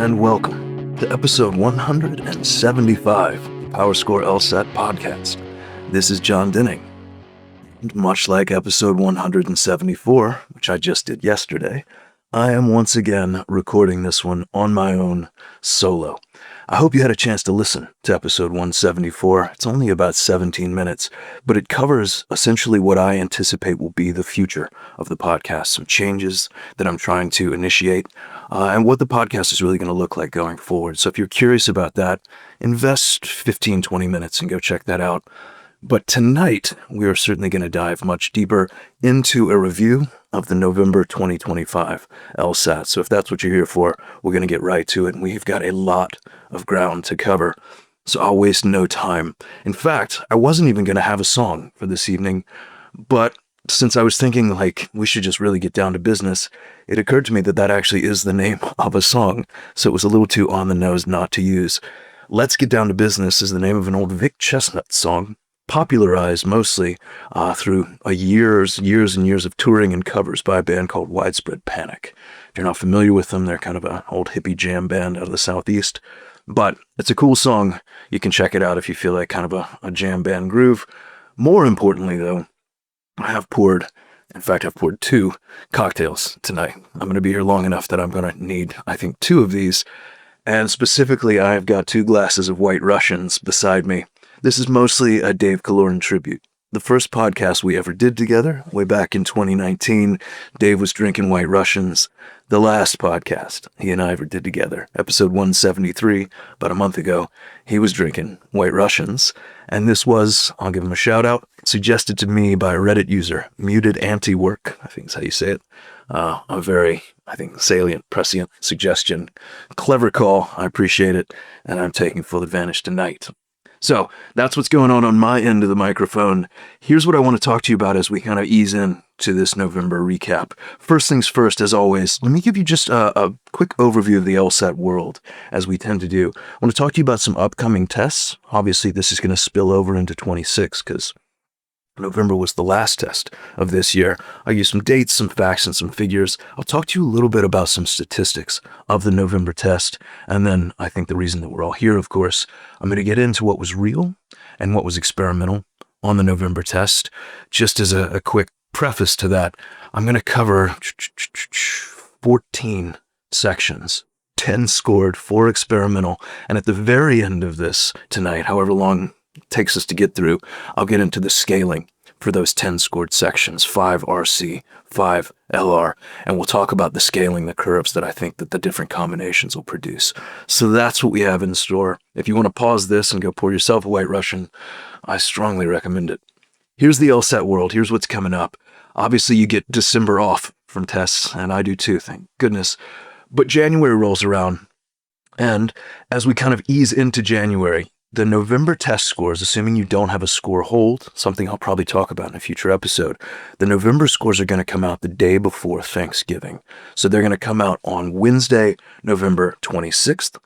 and welcome to episode 175 of the PowerScore LSAT podcast. This is John Dinning. And much like episode 174, which I just did yesterday, I am once again recording this one on my own solo. I hope you had a chance to listen to episode 174. It's only about 17 minutes, but it covers essentially what I anticipate will be the future of the podcast, some changes that I'm trying to initiate, and what the podcast is really going to look like going forward. So if you're curious about that, invest 15, 20 minutes and go check that out. But tonight, we are certainly going to dive much deeper into a review of the November 2025 LSAT. So if that's what you're here for, we're going to get right to it. And we've got a lot of ground to cover, so I'll waste no time. In fact, I wasn't even going to have a song for this evening, but since I was thinking we should just really get down to business, it occurred to me that actually is the name of a song. So it was a little too on the nose not to use. Let's Get Down to Business is the name of an old Vic Chestnut song, popularized mostly through years and years of touring and covers by a band called Widespread Panic. If you're not familiar with them, they're kind of an old hippie jam band out of the Southeast. But it's a cool song. You can check it out if you feel like kind of a jam band groove. More importantly, though, I've poured 2 cocktails tonight. I'm going to be here long enough that I'm going to need, I think, 2 of these. And specifically, I've got 2 glasses of White Russians beside me. This is mostly a Dave Kaloran tribute. The first podcast we ever did together, way back in 2019, Dave was drinking White Russians. The last podcast he and I ever did together, episode 173, about a month ago, he was drinking White Russians. And this was, I'll give him a shout out, suggested to me by a Reddit user, Muted Anti-Work, I think is how you say it. A very, salient, prescient suggestion. Clever call, I appreciate it, and I'm taking full advantage tonight. So that's what's going on my end of the microphone. Here's what I want to talk to you about as we kind of ease in to this November recap. First things first, as always, let me give you just a quick overview of the LSAT world, as we tend to do. I want to talk to you about some upcoming tests. Obviously, this is going to spill over into 26 because November was the last test of this year. I'll use some dates, some facts, and some figures. I'll talk to you a little bit about some statistics of the November test. And then I think the reason that we're all here, of course, I'm going to get into what was real and what was experimental on the November test. Just as a quick preface to that, I'm going to cover 14 sections. 10 scored, 4 experimental. And at the very end of this tonight, however long takes us to get through, I'll get into the scaling for those 10 scored sections, 5 RC, 5 LR, and we'll talk about the scaling, the curves that I think that the different combinations will produce. So that's what we have in store. If you want to pause this and go pour yourself a White Russian, I strongly recommend it. Here's the LSAT world. Here's what's coming up. Obviously, you get December off from tests, and I do too, thank goodness. But January rolls around, and as we kind of ease into January, the November test scores, assuming you don't have a score hold, something I'll probably talk about in a future episode, the November scores are going to come out the day before Thanksgiving. So they're going to come out on Wednesday, November 26th.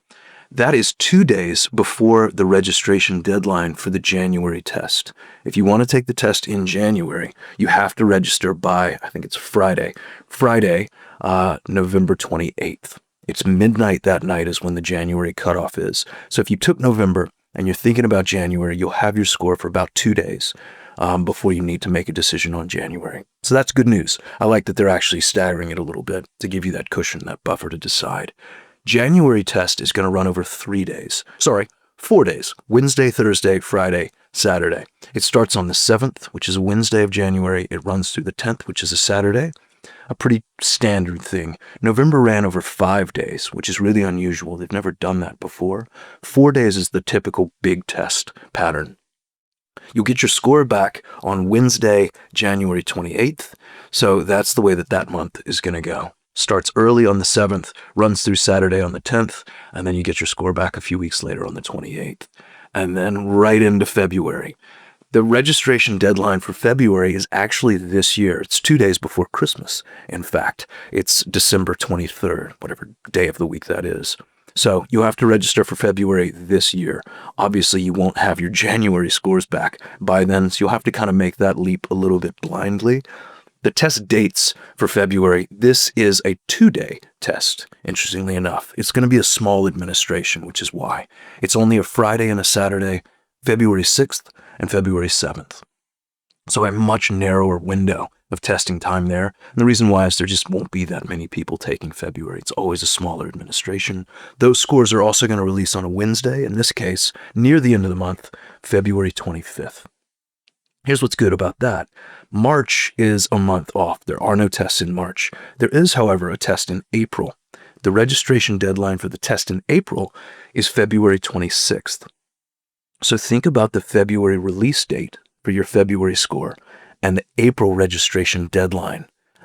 That is 2 days before the registration deadline for the January test. If you want to take the test in January, you have to register by, I think it's Friday, November 28th. It's midnight that night is when the January cutoff is. So if you took November and you're thinking about January, you'll have your score for about 2 days before you need to make a decision on January. So that's good news. I like that they're actually staggering it a little bit to give you that cushion, that buffer to decide. January test is going to run over 4 days. Wednesday, Thursday, Friday, Saturday. It starts on the 7th, which is a Wednesday of January. It runs through the 10th, which is a Saturday. A pretty standard thing. November ran over 5 days, which is really unusual. They've never done that before. 4 days is the typical big test pattern. You'll get your score back on Wednesday, January 28th. So that's the way that month is going to go. Starts early on the 7th, runs through Saturday on the 10th, and then you get your score back a few weeks later on the 28th. And then right into February. The registration deadline for February is actually this year. It's 2 days before Christmas. In fact, it's December 23rd, whatever day of the week that is. So you have to register for February this year. Obviously, you won't have your January scores back by then, so you'll have to kind of make that leap a little bit blindly. The test dates for February, this is a 2-day test, interestingly enough. It's going to be a small administration, which is why. It's only a Friday and a Saturday, February 6th and February 7th. So a much narrower window of testing time there. And the reason why is there just won't be that many people taking February. It's always a smaller administration. Those scores are also going to release on a Wednesday, in this case, near the end of the month, February 25th. Here's what's good about that. March is a month off. There are no tests in March. There is, however, a test in April. The registration deadline for the test in April is February 26th. So think about the February release date for your February score and the April registration deadline.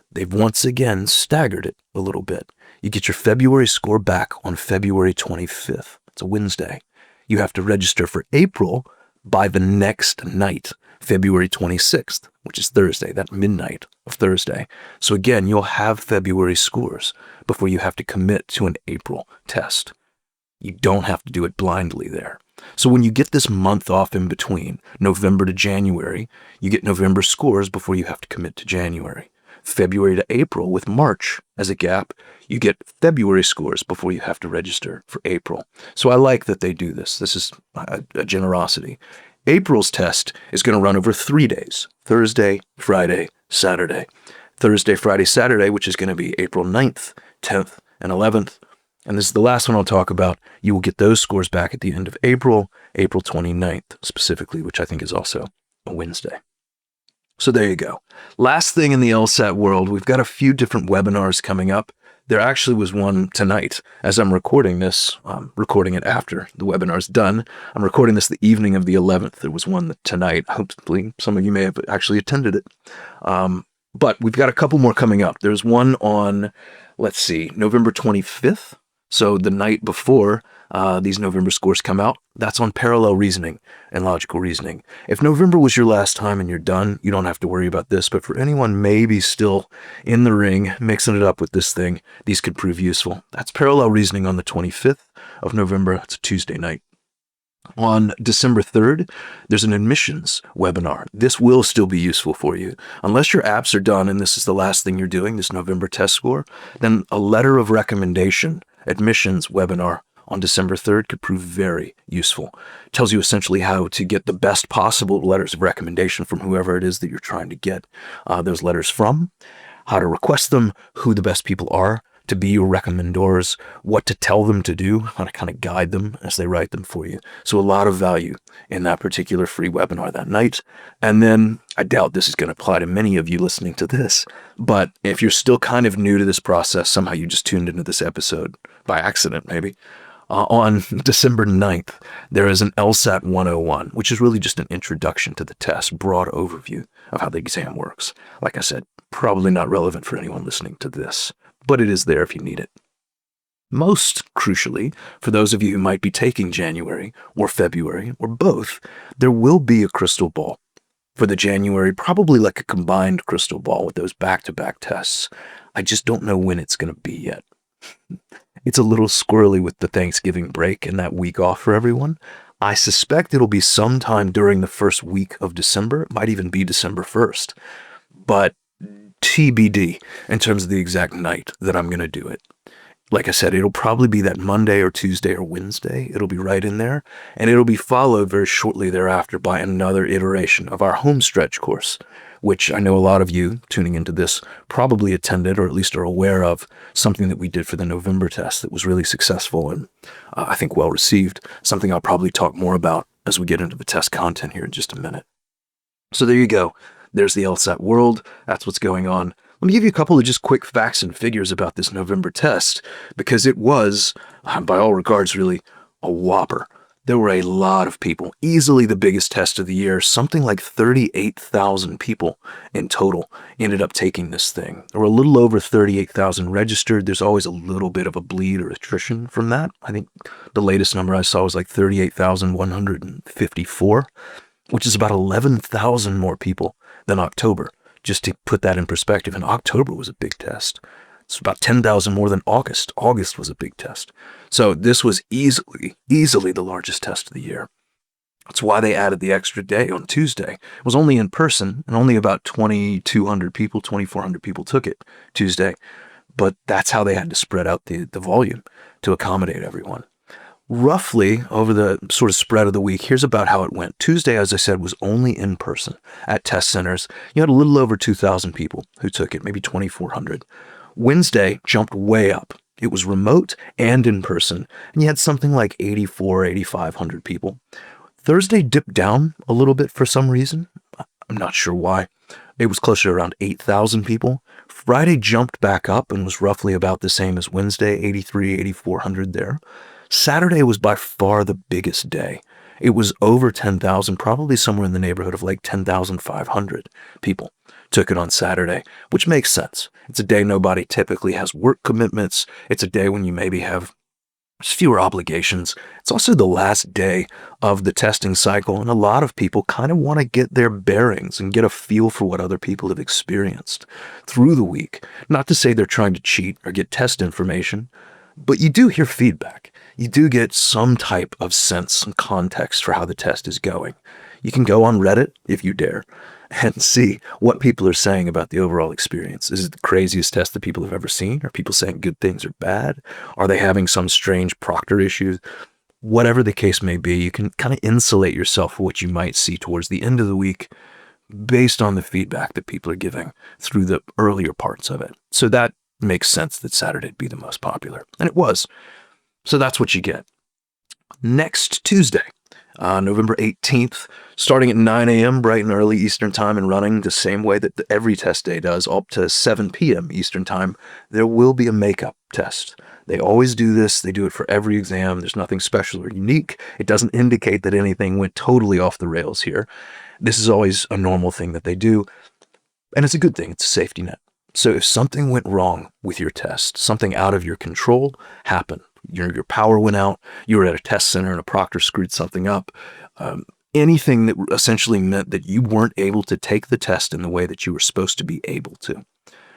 They've once again staggered it a little bit. You get your February score back on February 25th. It's a Wednesday. You have to register for April by the next night, February 26th, which is Thursday, that midnight of Thursday. So again, you'll have February scores before you have to commit to an April test. You don't have to do it blindly there. So when you get this month off in between, November to January, you get November scores before you have to commit to January. February to April with March as a gap, you get February scores before you have to register for April. So I like that they do this. This is a generosity. April's test is going to run over 3 days, Thursday, Friday, Saturday. Thursday, Friday, Saturday, which is going to be April 9th, 10th, and 11th. And this is the last one I'll talk about. You will get those scores back at the end of April, April 29th specifically, which I think is also a Wednesday. So there you go. Last thing in the LSAT world, we've got a few different webinars coming up. There actually was one tonight. As I'm recording this, I'm recording it after the webinar's done. I'm recording this the evening of the 11th. There was one tonight. Hopefully some of you may have actually attended it. But we've got a couple more coming up. There's one on, let's see, November 25th. So the night before these November scores come out, that's on parallel reasoning and logical reasoning. If November was your last time and you're done, you don't have to worry about this. But for anyone maybe still in the ring, mixing it up with this thing, these could prove useful. That's parallel reasoning on the 25th of November. It's a Tuesday night. On December 3rd, there's an admissions webinar. This will still be useful for you. Unless your apps are done and this is the last thing you're doing, this November test score, then a letter of recommendation admissions webinar on December 3rd could prove very useful. It tells you essentially how to get the best possible letters of recommendation from whoever it is that you're trying to get those letters from, how to request them, who the best people are to be your recommendors, what to tell them to do, how to kind of guide them as they write them for you. So a lot of value in that particular free webinar that night. And then I doubt this is going to apply to many of you listening to this, but if you're still kind of new to this process, somehow you just tuned into this episode by accident maybe, on December 9th, there is an LSAT 101, which is really just an introduction to the test, broad overview of how the exam works. Like I said, probably not relevant for anyone listening to this, but it is there if you need it. Most crucially, for those of you who might be taking January or February or both, there will be a crystal ball for the January, probably like a combined crystal ball with those back-to-back tests. I just don't know when it's going to be yet. It's a little squirrely with the Thanksgiving break and that week off for everyone. I suspect it'll be sometime during the first week of December. It might even be December 1st. But TBD in terms of the exact night that I'm going to do it. Like I said, it'll probably be that Monday or Tuesday or Wednesday. It'll be right in there. And it'll be followed very shortly thereafter by another iteration of our home stretch course, which I know a lot of you tuning into this probably attended or at least are aware of, something that we did for the November test that was really successful and I think well received, something I'll probably talk more about as we get into the test content here in just a minute. So there you go. There's the LSAT world. That's what's going on. Let me give you a couple of just quick facts and figures about this November test, because it was, by all regards, really a whopper. There were a lot of people, easily the biggest test of the year. Something like 38,000 people in total ended up taking this thing. There were a little over 38,000 registered. There's always a little bit of a bleed or attrition from that. I think the latest number I saw was like 38,154, which is about 11,000 more people than October. Just to put that in perspective, and October was a big test. It's about 10,000 more than August. August was a big test. So this was easily the largest test of the year. That's why they added the extra day on Tuesday. It was only in person, and only about 2,200 people, 2,400 people took it Tuesday. But that's how they had to spread out the volume to accommodate everyone. Roughly over the sort of spread of the week, here's about how it went. Tuesday, as I said, was only in person at test centers. You had a little over 2,000 people who took it, maybe 2,400. Wednesday jumped way up. It was remote and in person, and you had something like 8,500 people. Thursday dipped down a little bit for some reason. I'm not sure why. It was closer to around 8,000 people. Friday jumped back up and was roughly about the same as Wednesday, 8,400 there. Saturday was by far the biggest day. It was over 10,000, probably somewhere in the neighborhood of like 10,500 people took it on Saturday, which makes sense. It's a day nobody typically has work commitments. It's a day when you maybe have fewer obligations. It's also the last day of the testing cycle, and a lot of people kind of want to get their bearings and get a feel for what other people have experienced through the week. Not to say they're trying to cheat or get test information, but you do hear feedback. You do get some type of sense and context for how the test is going. You can go on Reddit, if you dare, and see what people are saying about the overall experience. Is it the craziest test that people have ever seen? Are people saying good things or bad? Are they having some strange proctor issue? Whatever the case may be, you can kind of insulate yourself for what you might see towards the end of the week based on the feedback that people are giving through the earlier parts of it. So that makes sense that Saturday would be the most popular. And it was. So that's what you get. Next Tuesday, November 18th, starting at 9 a.m. bright and early Eastern time and running the same way that every test day does, up to 7 p.m. Eastern time, there will be a makeup test. They always do this. They do it for every exam. There's nothing special or unique. It doesn't indicate that anything went totally off the rails here. This is always a normal thing that they do, and it's a good thing. It's a safety net. So if something went wrong with your test, something out of your control happened, your power went out, you were at a test center and a proctor screwed something up, anything that essentially meant that you weren't able to take the test in the way that you were supposed to be able to.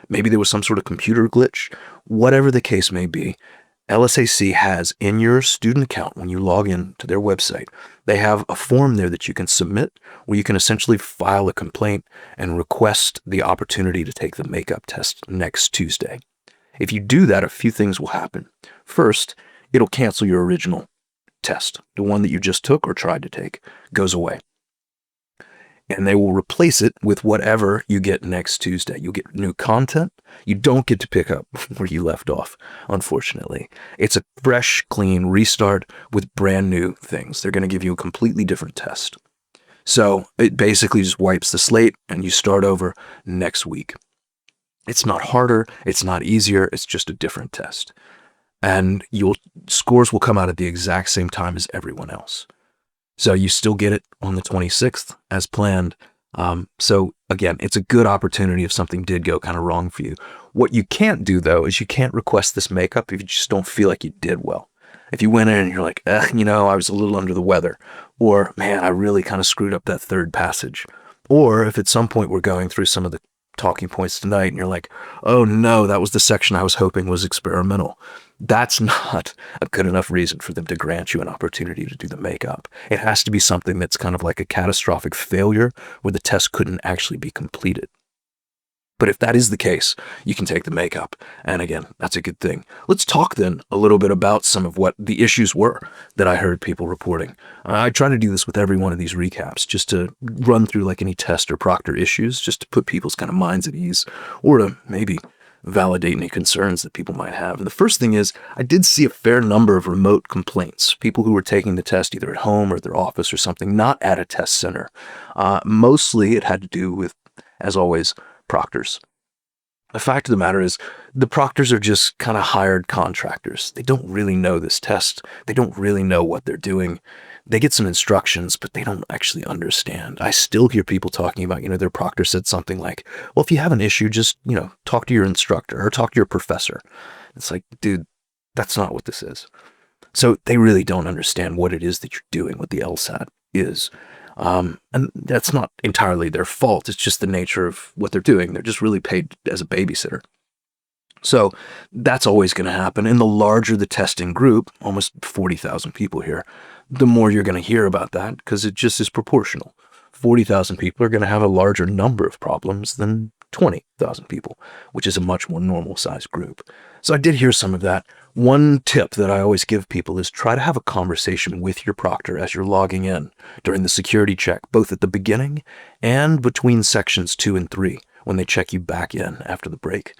Maybe there was some sort of computer glitch. Whatever the case may be, LSAC has in your student account, when you log in to their website, they have a form there that you can submit where you can essentially file a complaint and request the opportunity to take the makeup test next Tuesday. If you do that, a few things will happen. First, it'll cancel your original test. The one that you just took or tried to take goes away. And they will replace it with whatever you get next Tuesday. You'll get new content. You don't get to pick up where you left off, unfortunately. It's a fresh, clean restart with brand new things. They're going to give you a completely different test. So it basically just wipes the slate and you start over next week. It's not harder. It's not easier. It's just a different test. And your scores will come out at the exact same time as everyone else. So you still get it on the 26th as planned. So again, it's a good opportunity if something did go kind of wrong for you. What you can't do, though, is you can't request this makeup if you just don't feel like you did well. If you went in and you're like, I was a little under the weather, or man, I really kind of screwed up that third passage. Or if at some point we're going through some of the talking points tonight and you're like, oh no, that was the section I was hoping was experimental. That's not a good enough reason for them to grant you an opportunity to do the makeup. It has to be something that's kind of like a catastrophic failure where the test couldn't actually be completed. But if that is the case, you can take the makeup. And again, that's a good thing. Let's talk then a little bit about some of what the issues were that I heard people reporting. I try to do this with every one of these recaps, just to run through like any test or proctor issues, just to put people's kind of minds at ease, or to maybe validate any concerns that people might have. And the first thing is, I did see a fair number of remote complaints, people who were taking the test either at home or at their office or something, not at a test center. Mostly it had to do with, as always, proctors. The fact of the matter is, the proctors are just kind of hired contractors. They don't really know this test. They don't really know what they're doing. They get some instructions, but they don't actually understand. I still hear people talking about, their proctor said something like, well, if you have an issue, just, talk to your instructor or talk to your professor. It's like, dude, that's not what this is. So they really don't understand what it is that you're doing, what the LSAT is. And that's not entirely their fault. It's just the nature of what they're doing. They're just really paid as a babysitter. So that's always going to happen. And the larger the testing group, almost 40,000 people here, the more you're going to hear about that, because it just is proportional. 40,000 people are going to have a larger number of problems than 20,000 people, which is a much more normal sized group. So I did hear some of that. One tip that I always give people is try to have a conversation with your proctor as you're logging in during the security check, both at the beginning and between sections 2 and 3 when they check you back in after the break.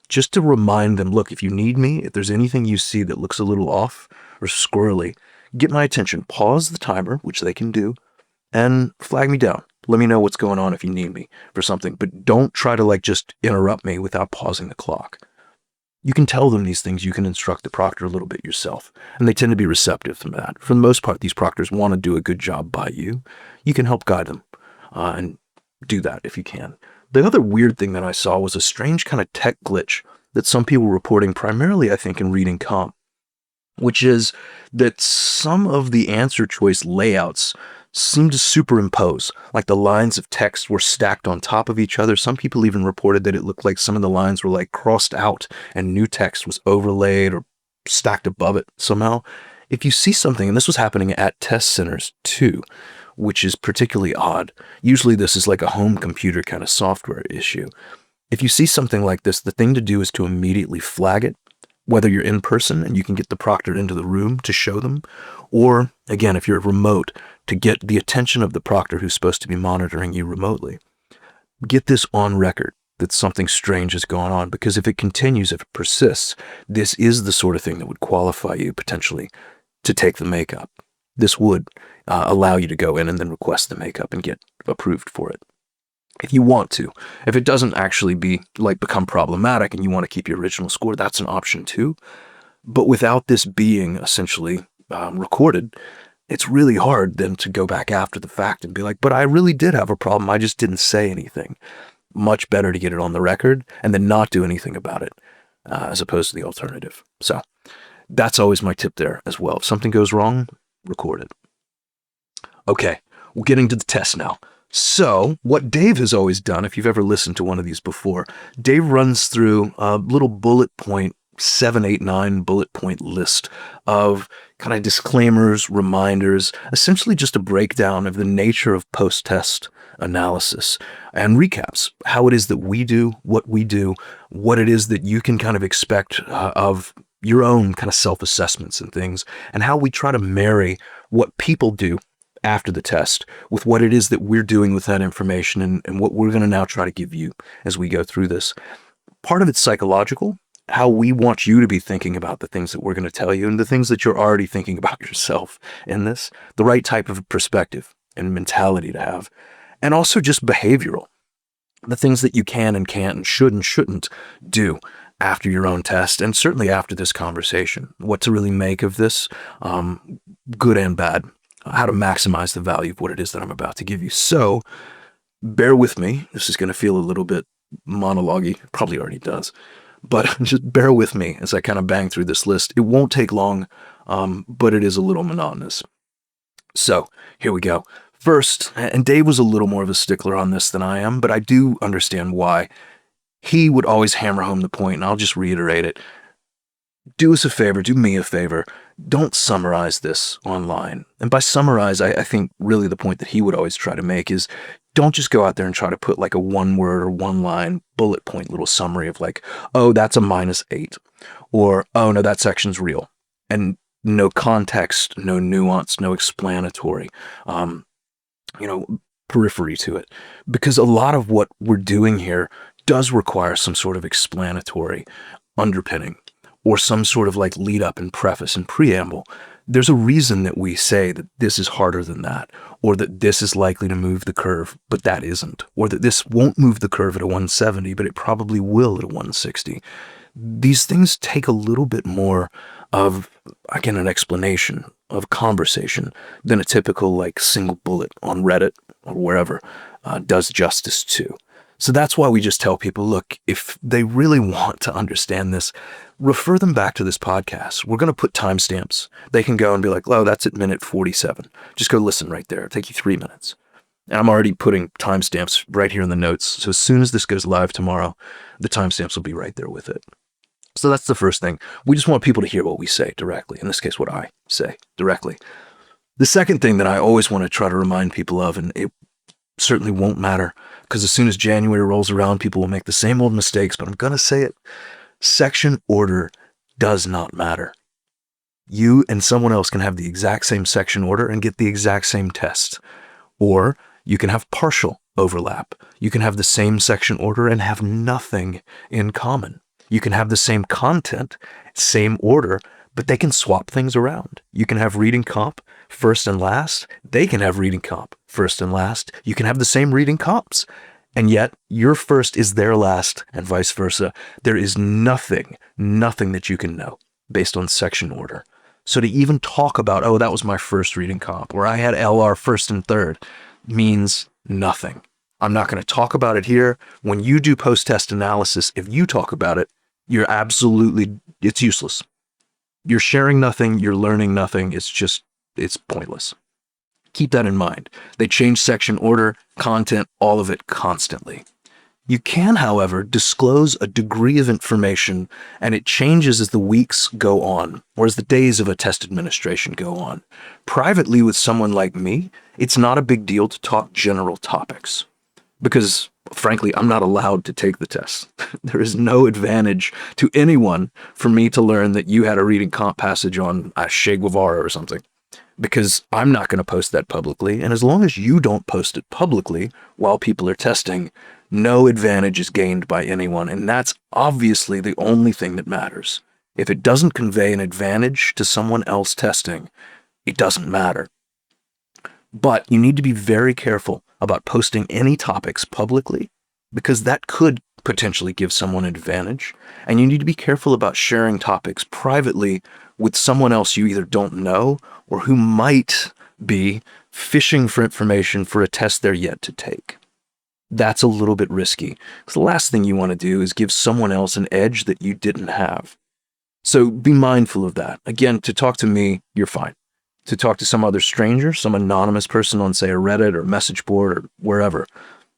Just to remind them, look, if you need me, if there's anything you see that looks a little off or squirrely, get my attention, pause the timer, which they can do, and flag me down. Let me know what's going on if you need me for something, but don't try to just interrupt me without pausing the clock. You can tell them these things. You can instruct the proctor a little bit yourself, and they tend to be receptive to that. For the most part, these proctors want to do a good job by you. You can help guide them and do that if you can. The other weird thing that I saw was a strange kind of tech glitch that some people were reporting, primarily, I think, in reading comp, which is that some of the answer choice layouts seem to superimpose, like the lines of text were stacked on top of each other. Some people even reported that it looked like some of the lines were crossed out and new text was overlaid or stacked above it somehow. If you see something, and this was happening at test centers too, which is particularly odd. Usually this is like a home computer kind of software issue. If you see something like this, the thing to do is to immediately flag it, whether you're in person and you can get the proctor into the room to show them, or again, if you're remote, to get the attention of the proctor who's supposed to be monitoring you remotely. Get this on record that something strange is going on, because if it continues, if it persists, this is the sort of thing that would qualify you potentially to take the makeup. This would allow you to go in and then request the makeup and get approved for it. If you want to. If it doesn't actually become problematic and you want to keep your original score, that's an option too. But without this being essentially recorded, it's really hard then to go back after the fact and be like, but I really did have a problem. I just didn't say anything. Much better to get it on the record and then not do anything about it as opposed to the alternative. So that's always my tip there as well. If something goes wrong, record it. Okay, we're getting to the test now. So what Dave has always done, if you've ever listened to one of these before, Dave runs through a little bullet point, 7, 8, 9 bullet point list of kind of disclaimers, reminders, essentially just a breakdown of the nature of post-test analysis and recaps, how it is that we do, what it is that you can kind of expect of your own kind of self-assessments and things, and how we try to marry what people do after the test with what it is that we're doing with that information and what we're going to now try to give you as we go through this. Part of it's psychological, how we want you to be thinking about the things that we're going to tell you and the things that you're already thinking about yourself in this, the right type of perspective and mentality to have, and also just behavioral, the things that you can and can't and should and shouldn't do after your own test, and certainly after this conversation, what to really make of this, good and bad, how to maximize the value of what it is that I'm about to give you. So bear with me. This is going to feel a little bit monologue-y, probably already does, but just bear with me as I kind of bang through this list. It won't take long, but it is a little monotonous. So here we go. First, and Dave was a little more of a stickler on this than I am, but I do understand why. He would always hammer home the point, and I'll just reiterate it. Do us a favor, do me a favor, don't summarize this online. And by summarize, I think really the point that he would always try to make is don't just go out there and try to put like a one-word or one-line bullet point little summary of like, oh, that's a -8, or oh, no, that section's real. And no context, no nuance, no explanatory, periphery to it. Because a lot of what we're doing here does require some sort of explanatory underpinning or some sort of like lead up and preface and preamble. There's a reason that we say that this is harder than that, or that this is likely to move the curve, but that isn't, or that this won't move the curve at a 170, but it probably will at a 160. These things take a little bit more of, again, an explanation of conversation than a typical like single bullet on Reddit or wherever does justice to. So that's why we just tell people, look, if they really want to understand this, refer them back to this podcast. We're going to put timestamps. They can go and be like, oh, that's at minute 47. Just go listen right there. It'll take you 3 minutes. And I'm already putting timestamps right here in the notes. So as soon as this goes live tomorrow, the timestamps will be right there with it. So that's the first thing. We just want people to hear what we say directly. In this case, what I say directly. The second thing that I always want to try to remind people of, and it certainly won't matter, because as soon as January rolls around, people will make the same old mistakes, but I'm going to say it. Section order does not matter. You and someone else can have the exact same section order and get the exact same test. Or you can have partial overlap. You can have the same section order and have nothing in common. You can have the same content, same order, but they can swap things around. You can have reading comp first and last. They can have reading comp first and last. You can have the same reading comps, and yet your first is their last and vice versa. There is nothing that you can know based on section order. So to even talk about, oh, that was my first reading comp, or I had LR first and third, means nothing. I'm not going to talk about it here. When you do post-test analysis, if you talk about it, it's useless. You're sharing nothing, you're learning nothing, it's pointless. Keep that in mind. They change section order, content, all of it constantly. You can, however, disclose a degree of information, and it changes as the weeks go on, or as the days of a test administration go on. Privately with someone like me, it's not a big deal to talk general topics, because, frankly, I'm not allowed to take the test. There is no advantage to anyone for me to learn that you had a reading comp passage on Che Guevara or something, because I'm not going to post that publicly, and as long as you don't post it publicly while people are testing, no advantage is gained by anyone, and that's obviously the only thing that matters. If it doesn't convey an advantage to someone else testing, it doesn't matter. But you need to be very careful about posting any topics publicly, because that could potentially give someone an advantage, and you need to be careful about sharing topics privately with someone else you either don't know or who might be fishing for information for a test they're yet to take. That's a little bit risky, because the last thing you want to do is give someone else an edge that you didn't have. So be mindful of that. Again, to talk to me, you're fine. To talk to some other stranger, some anonymous person on, say, a Reddit or message board or wherever,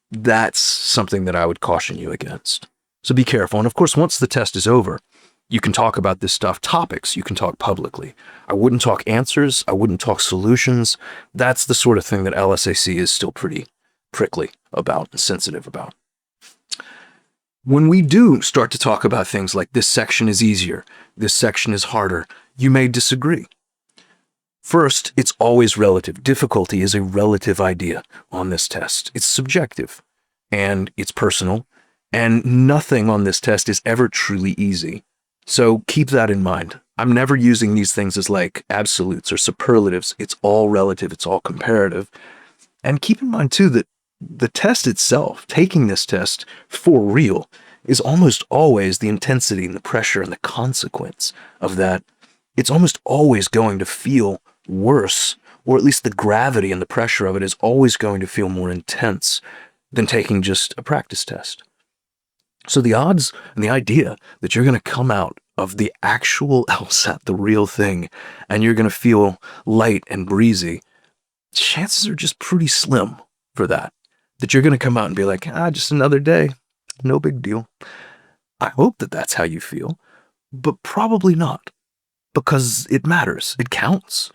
that's something that I would caution you against. So be careful. And of course, once the test is over, you can talk about this stuff. Topics, you can talk publicly. I wouldn't talk answers. I wouldn't talk solutions. That's the sort of thing that LSAC is still pretty prickly about and sensitive about. When we do start to talk about things like this section is easier, this section is harder, you may disagree. First, it's always relative. Difficulty is a relative idea on this test. It's subjective and it's personal, and nothing on this test is ever truly easy. So keep that in mind. I'm never using these things as like absolutes or superlatives. It's all relative. It's all comparative. And keep in mind too that the test itself, taking this test for real, is almost always the intensity and the pressure and the consequence of that. It's almost always going to feel worse, or at least the gravity and the pressure of it is always going to feel more intense than taking just a practice test. So the odds and the idea that you're going to come out of the actual LSAT, the real thing, and you're going to feel light and breezy, chances are just pretty slim for that. That you're going to come out and be like, just another day, no big deal. I hope that that's how you feel, but probably not, because it matters, it counts.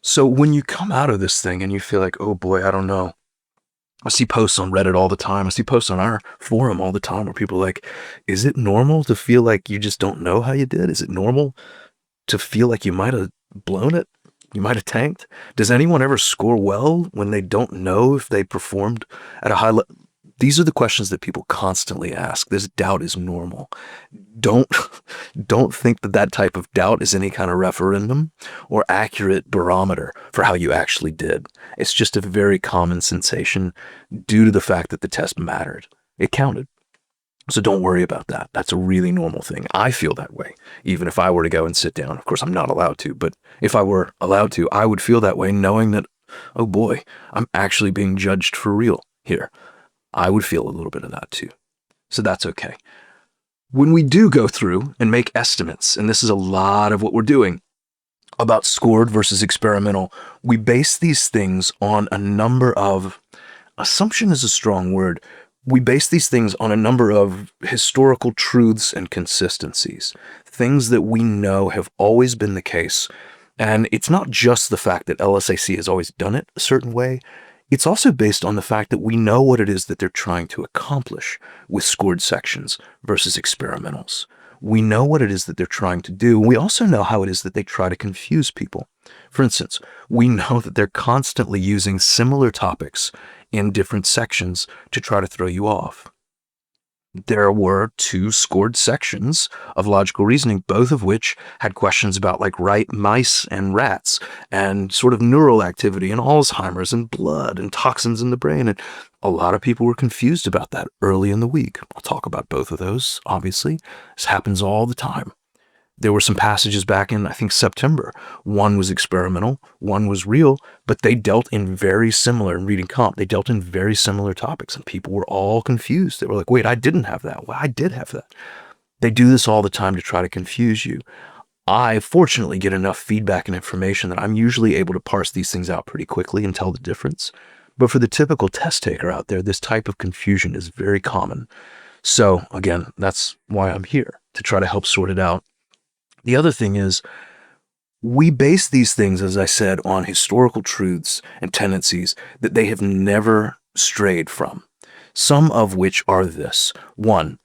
So when you come out of this thing and you feel like, oh boy, I don't know. I see posts on Reddit all the time. I see posts on our forum all the time where people are like, is it normal to feel like you just don't know how you did? Is it normal to feel like you might have blown it? You might have tanked? Does anyone ever score well when they don't know if they performed at a high level? These are the questions that people constantly ask. This doubt is normal. Don't think that type of doubt is any kind of referendum or accurate barometer for how you actually did. It's just a very common sensation due to the fact that the test mattered. It counted. So don't worry about that. That's a really normal thing. I feel that way, even if I were to go and sit down. Of course, I'm not allowed to, but if I were allowed to, I would feel that way knowing that, oh boy, I'm actually being judged for real here. I would feel a little bit of that too. So that's okay. When we do go through and make estimates, and this is a lot of what we're doing about scored versus experimental, we base these things on a number of, assumption is a strong word, we base these things on a number of historical truths and consistencies, things that we know have always been the case And it's not just the fact that LSAC has always done it a certain way. It's also based on the fact that we know what it is that they're trying to accomplish with scored sections versus experimentals. We know what it is that they're trying to do. We also know how it is that they try to confuse people. For instance, we know that they're constantly using similar topics in different sections to try to throw you off. There were 2 scored sections of logical reasoning, both of which had questions about mice and rats and sort of neural activity and Alzheimer's and blood and toxins in the brain. And a lot of people were confused about that early in the week. I'll talk about both of those, obviously. This happens all the time. There were some passages back in, I think, September. One was experimental, one was real, but they dealt in very similar, in reading comp, they dealt in very similar topics, and people were all confused. They were like, wait, I didn't have that. Well, I did have that. They do this all the time to try to confuse you. I fortunately get enough feedback and information that I'm usually able to parse these things out pretty quickly and tell the difference. But for the typical test taker out there, this type of confusion is very common. So again, that's why I'm here, to try to help sort it out. The other thing is, we base these things, as I said, on historical truths and tendencies that they have never strayed from, some of which are this. 1,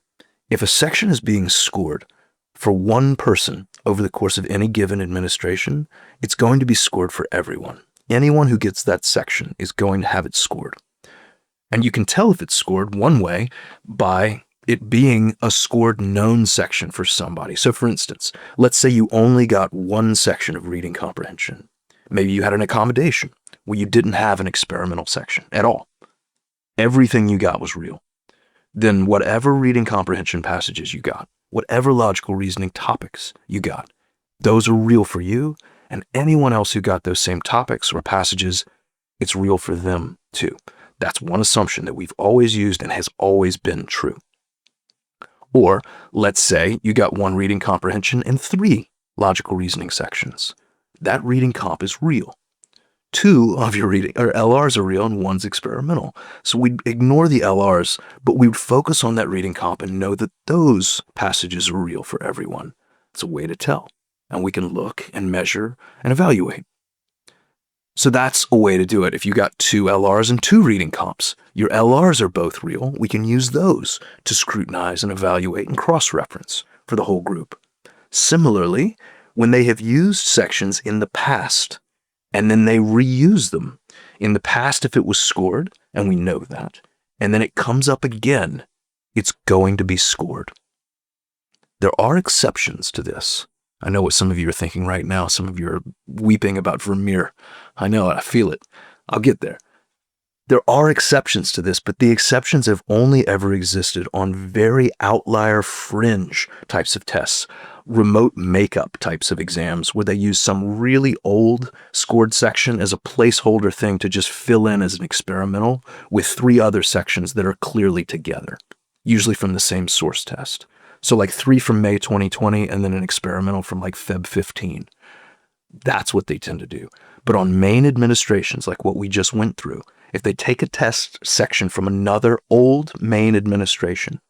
if a section is being scored for one person over the course of any given administration, it's going to be scored for everyone. Anyone who gets that section is going to have it scored. And you can tell if it's scored one way by it being a scored known section for somebody. So for instance, let's say you only got one section of reading comprehension. Maybe you had an accommodation where you didn't have an experimental section at all. Everything you got was real. Then whatever reading comprehension passages you got, whatever logical reasoning topics you got, those are real for you, and anyone else who got those same topics or passages, it's real for them too. That's one assumption that we've always used and has always been true. Or let's say you got one reading comprehension and 3 logical reasoning sections. That reading comp is real. 2 of your reading or LRs are real and 1's experimental. So we'd ignore the LRs, but we would focus on that reading comp and know that those passages are real for everyone. It's a way to tell, and we can look and measure and evaluate. So that's a way to do it. If you got 2 LRs and 2 reading comps, your LRs are both real. We can use those to scrutinize and evaluate and cross-reference for the whole group. Similarly, when they have used sections in the past and then they reuse them, in the past if it was scored, and we know that, and then it comes up again, it's going to be scored. There are exceptions to this. I know what some of you are thinking right now. Some of you are weeping about Vermeer. I know it. I feel it. I'll get there. There are exceptions to this, but the exceptions have only ever existed on very outlier fringe types of tests, remote makeup types of exams where they use some really old scored section as a placeholder thing to just fill in as an experimental with 3 other sections that are clearly together, usually from the same source test. So 3 from May 2020 and then an experimental from Feb 15. That's what they tend to do. But on main administrations, like what we just went through, if they take a test section from another old main administration,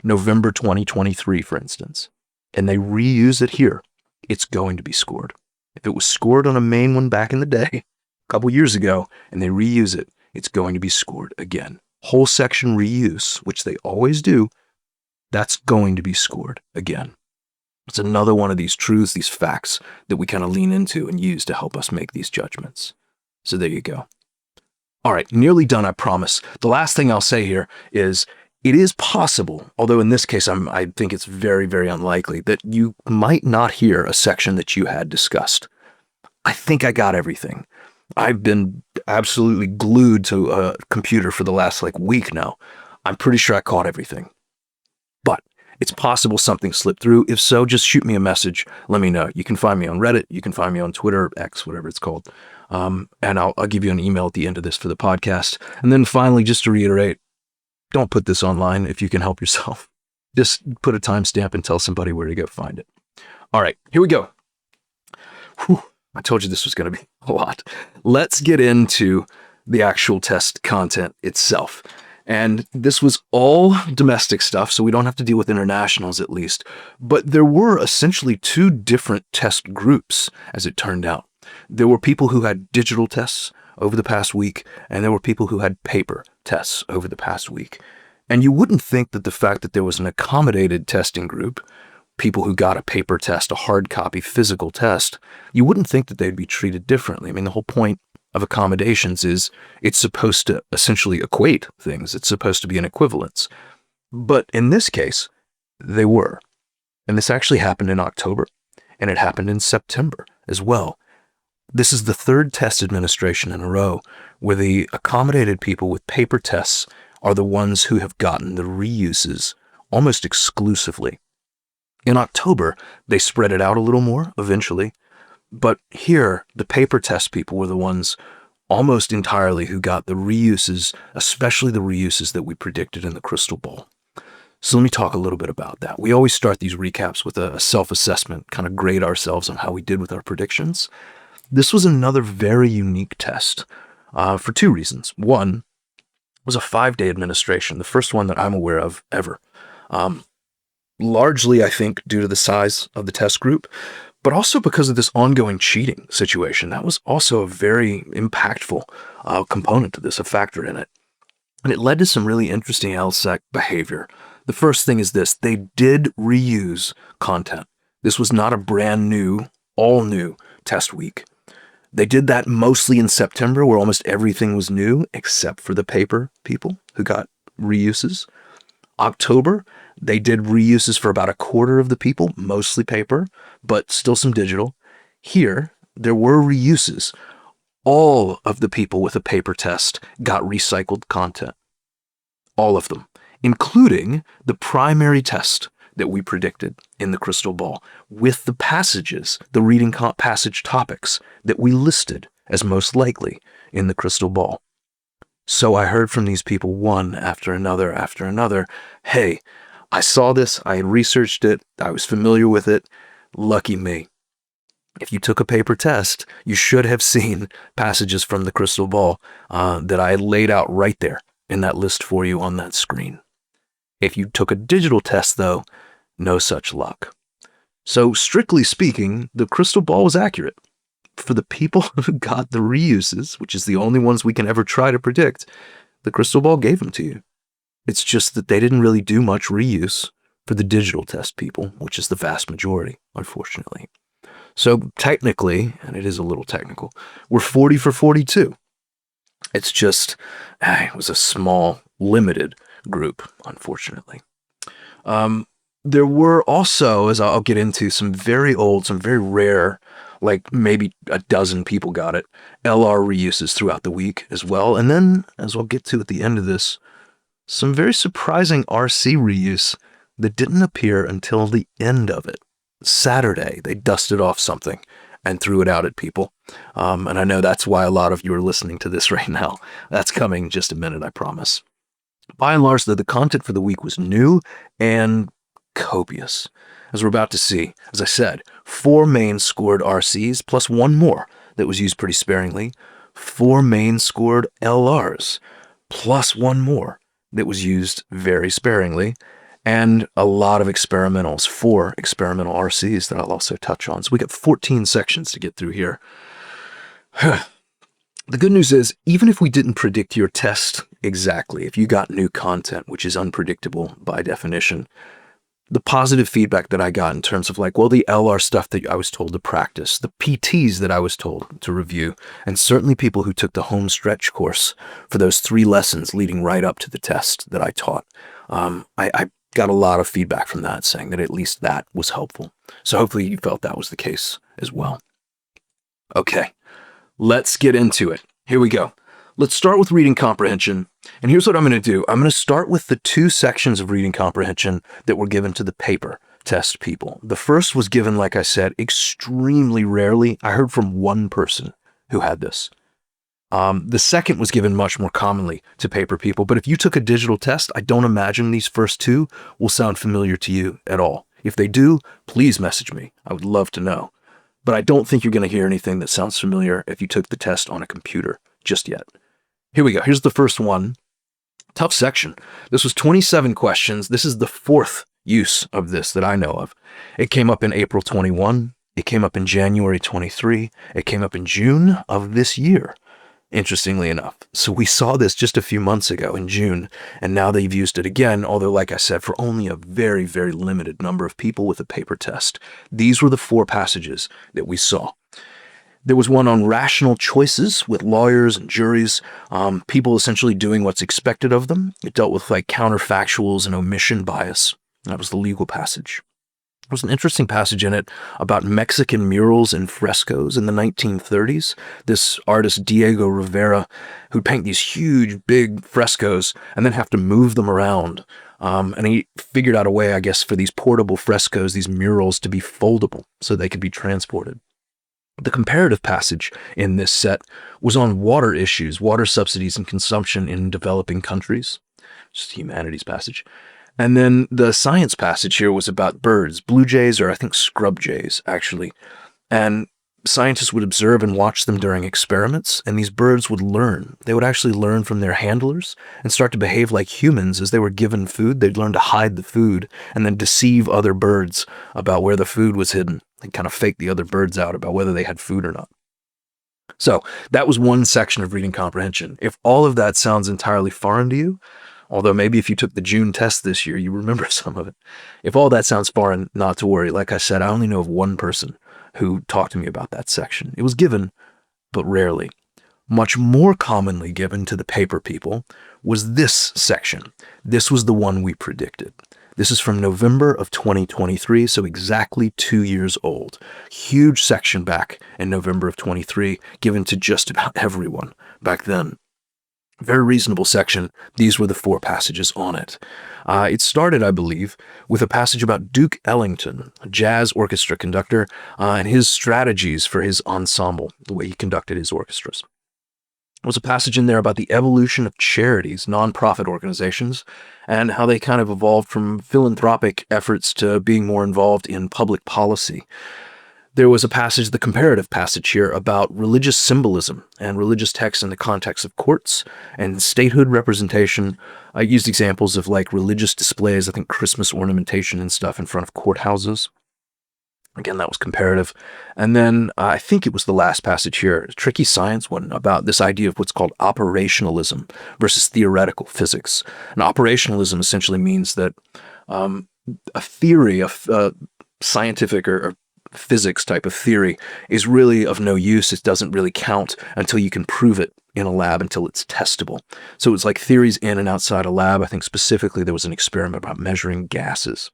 November 2023, for instance, and they reuse it here, it's going to be scored. If it was scored on a main one back in the day, a couple years ago, and they reuse it, it's going to be scored again. Whole section reuse, which they always do, that's going to be scored again. It's another one of these truths, these facts that we kind of lean into and use to help us make these judgments. So there you go. All right, nearly done, I promise. The last thing I'll say here is it is possible, although in this case I think it's very, very unlikely, that you might not hear a section that you had discussed. I think I got everything. I've been absolutely glued to a computer for the last week now. I'm pretty sure I caught everything. But it's possible something slipped through. If so, just shoot me a message. Let me know. You can find me on Reddit. You can find me on Twitter, X, whatever it's called. And I'll give you an email at the end of this for the podcast. And then finally, just to reiterate, don't put this online if you can help yourself. Just put a timestamp and tell somebody where to go find it. All right, here we go. Whew, I told you this was going to be a lot. Let's get into the actual test content itself. And this was all domestic stuff, so we don't have to deal with internationals at least. But there were essentially two different test groups, as it turned out. There were people who had digital tests over the past week, and there were people who had paper tests over the past week. And you wouldn't think that the fact that there was an accommodated testing group, people who got a paper test, a hard copy physical test, you wouldn't think that they'd be treated differently. I mean, the whole point of accommodations is it's supposed to essentially equate things. It's supposed to be an equivalence. But in this case, they were. And this actually happened in October, and it happened in September as well. This is the third test administration in a row where the accommodated people with paper tests are the ones who have gotten the reuses almost exclusively. In October, they spread it out a little more eventually, but here, the paper test people were the ones almost entirely who got the reuses, especially the reuses that we predicted in the crystal ball. So let me talk a little bit about that. We always start these recaps with a self-assessment, kind of grade ourselves on how we did with our predictions. This was another very unique test for two reasons. One was a 5-day administration, the first one that I'm aware of ever. Largely, I think, due to the size of the test group, but also because of this ongoing cheating situation. That was also a very impactful component to this, a factor in it. And it led to some really interesting LSAT behavior. The first thing is this: they did reuse content. This was not a brand new, all new test week. They did that mostly in September, where almost everything was new, except for the paper people who got reuses. October, they did reuses for about a quarter of the people, mostly paper, but still some digital. Here, there were reuses. All of the people with a paper test got recycled content. All of them, including the primary test that we predicted in the crystal ball, with the passages, the reading passage topics that we listed as most likely in the crystal ball. So I heard from these people one after another, hey, I saw this, I had researched it, I was familiar with it, lucky me. If you took a paper test, you should have seen passages from the crystal ball that I had laid out right there in that list for you on that screen. If you took a digital test, though, no such luck. So strictly speaking, the crystal ball was accurate. For the people who got the reuses, which is the only ones we can ever try to predict, the crystal ball gave them to you. It's just that they didn't really do much reuse for the digital test people, which is the vast majority, unfortunately. So technically, and it is a little technical, we're 40 for 42. It's just, it was a small, limited group, unfortunately. There were also, as I'll get into, some very old, some very rare, like maybe a dozen people got it, LR reuses throughout the week as well. And then, as I'll get to at the end of this, some very surprising RC reuse that didn't appear until the end of it. Saturday, they dusted off something and threw it out at people. And I know that's why a lot of you are listening to this right now. That's coming in just a minute, I promise. By and large, though, the content for the week was new and copious. As we're about to see, as I said, 4 main scored RCs plus one more that was used pretty sparingly, 4 main scored LRs plus one more that was used very sparingly, and a lot of experimentals, 4 experimental RCs that I'll also touch on. So we got 14 sections to get through here. The good news is, even if we didn't predict your test exactly, if you got new content, which is unpredictable by definition, the positive feedback that I got in terms of like, well, the LR stuff that I was told to practice, the PTs that I was told to review, and certainly people who took the home stretch course for those 3 lessons leading right up to the test that I taught, I got a lot of feedback from that saying that at least that was helpful. So hopefully you felt that was the case as well. Okay, let's get into it. Here we go. Let's start with reading comprehension. And here's what I'm going to do. I'm going to start with the 2 sections of reading comprehension that were given to the paper test people. The first was given, like I said, extremely rarely. I heard from one person who had this. The second was given much more commonly to paper people. But if you took a digital test, I don't imagine these first 2 will sound familiar to you at all. If they do, please message me. I would love to know. But I don't think you're going to hear anything that sounds familiar if you took the test on a computer just yet. Here we go. Here's the first one. Tough section. This was 27 questions. This is the fourth use of this that I know of. It came up in April 21. It came up in January 23. It came up in June of this year, interestingly enough. So we saw this just a few months ago in June, and now they've used it again, although, like I said, for only a very, very limited number of people with a paper test. These were the four passages that we saw. There was one on rational choices with lawyers and juries, people essentially doing what's expected of them. It dealt with like counterfactuals and omission bias. That was the legal passage. There was an interesting passage in it about Mexican murals and frescoes in the 1930s. This artist, Diego Rivera, who'd paint these huge, big frescoes and then have to move them around. And he figured out a way, I guess, for these portable frescoes, these murals, to be foldable so they could be transported. The comparative passage in this set was on water issues, water subsidies and consumption in developing countries. Just a humanities passage. And then the science passage here was about birds, blue jays, or I think scrub jays, actually. And scientists would observe and watch them during experiments, and these birds would learn. They would actually learn from their handlers and start to behave like humans. As they were given food, they'd learn to hide the food and then deceive other birds about where the food was hidden. And kind of fake the other birds out about whether they had food or not. So that was one section of reading comprehension. If all of that sounds entirely foreign to you, although maybe if you took the June test this year, you remember some of it. If all that sounds foreign, not to worry. Like I said, I only know of one person who talked to me about that section. It was given, but rarely. Much more commonly given to the paper people was this section. This was the one we predicted. This is from November of 2023, so exactly 2 years old. Huge section back in November of 23, given to just about everyone back then. Very reasonable section. These were the four passages on it. It started, I believe, with a passage about Duke Ellington, a jazz orchestra conductor, and his strategies for his ensemble, the way he conducted his orchestras. There was a passage in there about the evolution of charities, nonprofit organizations, and how they kind of evolved from philanthropic efforts to being more involved in public policy. There was a passage, the comparative passage here, about religious symbolism and religious texts in the context of courts and statehood representation. I used examples of like religious displays, I think Christmas ornamentation and stuff in front of courthouses. Again, that was comparative. And then I think it was the last passage here, a tricky science one, about this idea of what's called operationalism versus theoretical physics. And operationalism essentially means that a theory, a scientific or physics type of theory, is really of no use. It doesn't really count until you can prove it in a lab, until it's testable. So it's like theories in and outside a lab. I think specifically there was an experiment about measuring gases.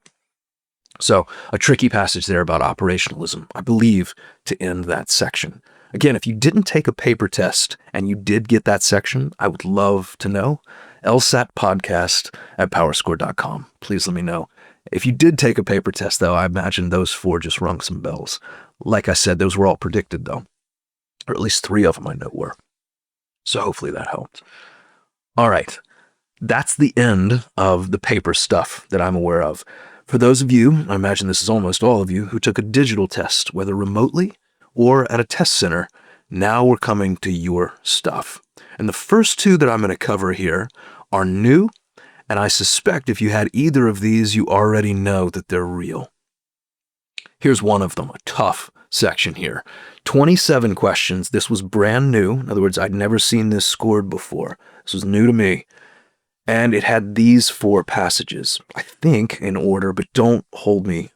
So a tricky passage there about operationalism, I believe, to end that section. Again, if you didn't take a paper test and you did get that section, I would love to know. LSATpodcast@powerscore.com. Please let me know. If you did take a paper test, though, I imagine those four just rung some bells. Like I said, those were all predicted, though. Or at least 3 of them I know were. So hopefully that helped. All right. That's the end of the paper stuff that I'm aware of. For those of you, I imagine this is almost all of you, who took a digital test, whether remotely or at a test center, now we're coming to your stuff. And the first 2 that I'm going to cover here are new, and I suspect if you had either of these, you already know that they're real. Here's one of them, a tough section here. 27 questions. This was brand new. In other words, I'd never seen this scored before. This was new to me. And it had these 4 passages, I think, in order, but don't hold me.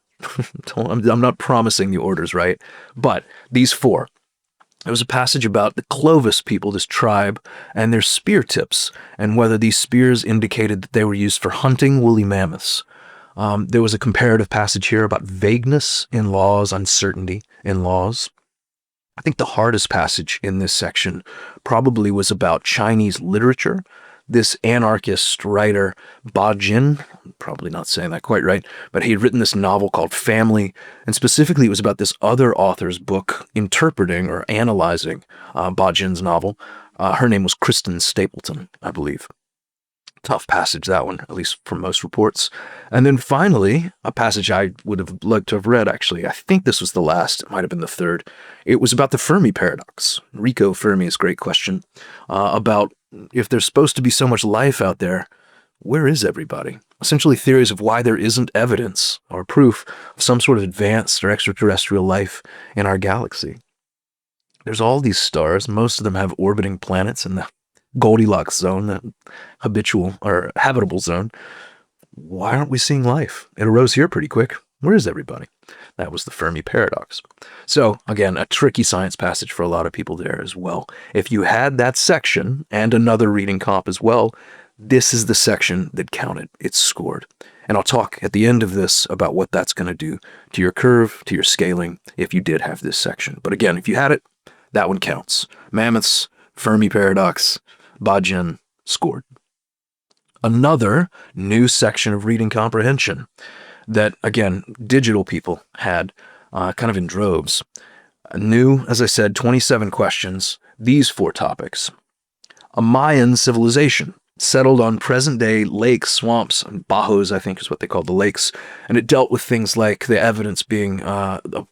I'm not promising the orders, right? But these 4. There was a passage about the Clovis people, this tribe, and their spear tips, and whether these spears indicated that they were used for hunting woolly mammoths. There was a comparative passage here about vagueness in laws, uncertainty in laws. I think the hardest passage in this section probably was about Chinese literature. This anarchist writer, Ba Jin, probably not saying that quite right, but he had written this novel called Family, and specifically it was about this other author's book interpreting or analyzing Ba Jin's novel. Her name was Kristen Stapleton, I believe. Tough passage, that one, at least from most reports. And then finally, a passage I would have liked to have read, actually. I think this was the last. It might have been the third. It was about the Fermi paradox. Enrico Fermi's great question about if there's supposed to be so much life out there, where is everybody? Essentially theories of why there isn't evidence or proof of some sort of advanced or extraterrestrial life in our galaxy. There's all these stars. Most of them have orbiting planets in the Goldilocks zone, the habitual or habitable zone. Why aren't we seeing life? It arose here pretty quick. Where is everybody? That was the Fermi paradox. So, again, a tricky science passage for a lot of people there as well. If you had that section and another reading comp as well, this is the section that counted. It's scored. And I'll talk at the end of this about what that's going to do to your curve, to your scaling, if you did have this section. But again, if you had it, that one counts. Mammoths, Fermi paradox, Bajin, scored. Another new section of reading comprehension that, again, digital people had kind of in droves. New, as I said, 27 questions, these 4 topics. A Mayan civilization settled on present-day lakes, swamps, and bajos, I think is what they called the lakes, and it dealt with things like the evidence being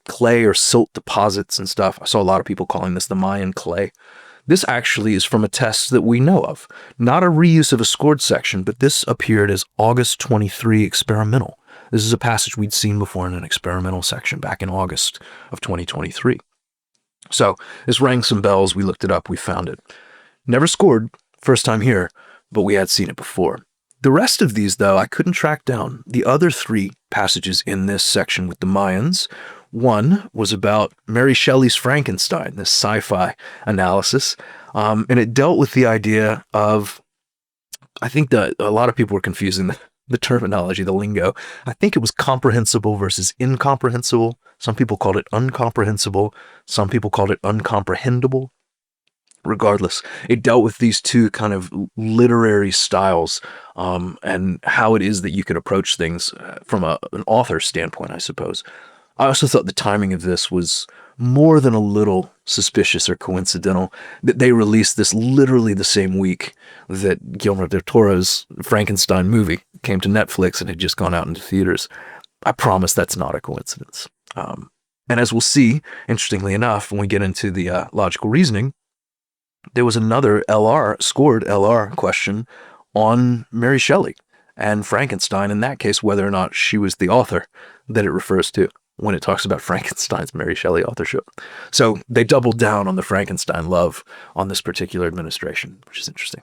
clay or silt deposits and stuff. I saw a lot of people calling this the Mayan clay. This actually is from a test that we know of. Not a reuse of a scored section, but this appeared as August 23 experimental. This is a passage we'd seen before in an experimental section back in August of 2023. So this rang some bells. We looked it up. We found it. Never scored, first time here, but we had seen it before. The rest of these, though, I couldn't track down. The other 3 passages in this section with the Mayans. One was about Mary Shelley's Frankenstein, this sci-fi analysis, and it dealt with the idea of, I think that a lot of people were confusing the terminology, the lingo. I think it was comprehensible versus incomprehensible. Some people called it uncomprehensible. Some people called it uncomprehendable. Regardless, it dealt with these 2 kind of literary styles and how it is that you could approach things from an author standpoint, I suppose. I also thought the timing of this was more than a little suspicious or coincidental, that they released this literally the same week that Guillermo del Toro's Frankenstein movie came to Netflix and had just gone out into theaters. I promise that's not a coincidence. And as we'll see, interestingly enough, when we get into the logical reasoning, there was another scored LR question on Mary Shelley and Frankenstein, in that case, whether or not she was the author that it refers to when it talks about Frankenstein's Mary Shelley authorship. So they doubled down on the Frankenstein love on this particular administration, which is interesting.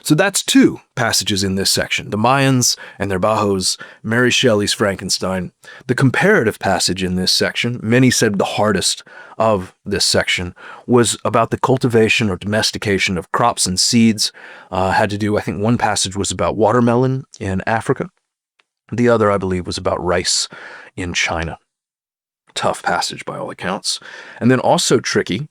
So that's 2 passages in this section, the Mayans and their bajos, Mary Shelley's Frankenstein. The comparative passage in this section, many said the hardest of this section, was about the cultivation or domestication of crops and seeds. Had to do, I think one passage was about watermelon in Africa. The other, I believe, was about rice in China. Tough passage by all accounts. And then also tricky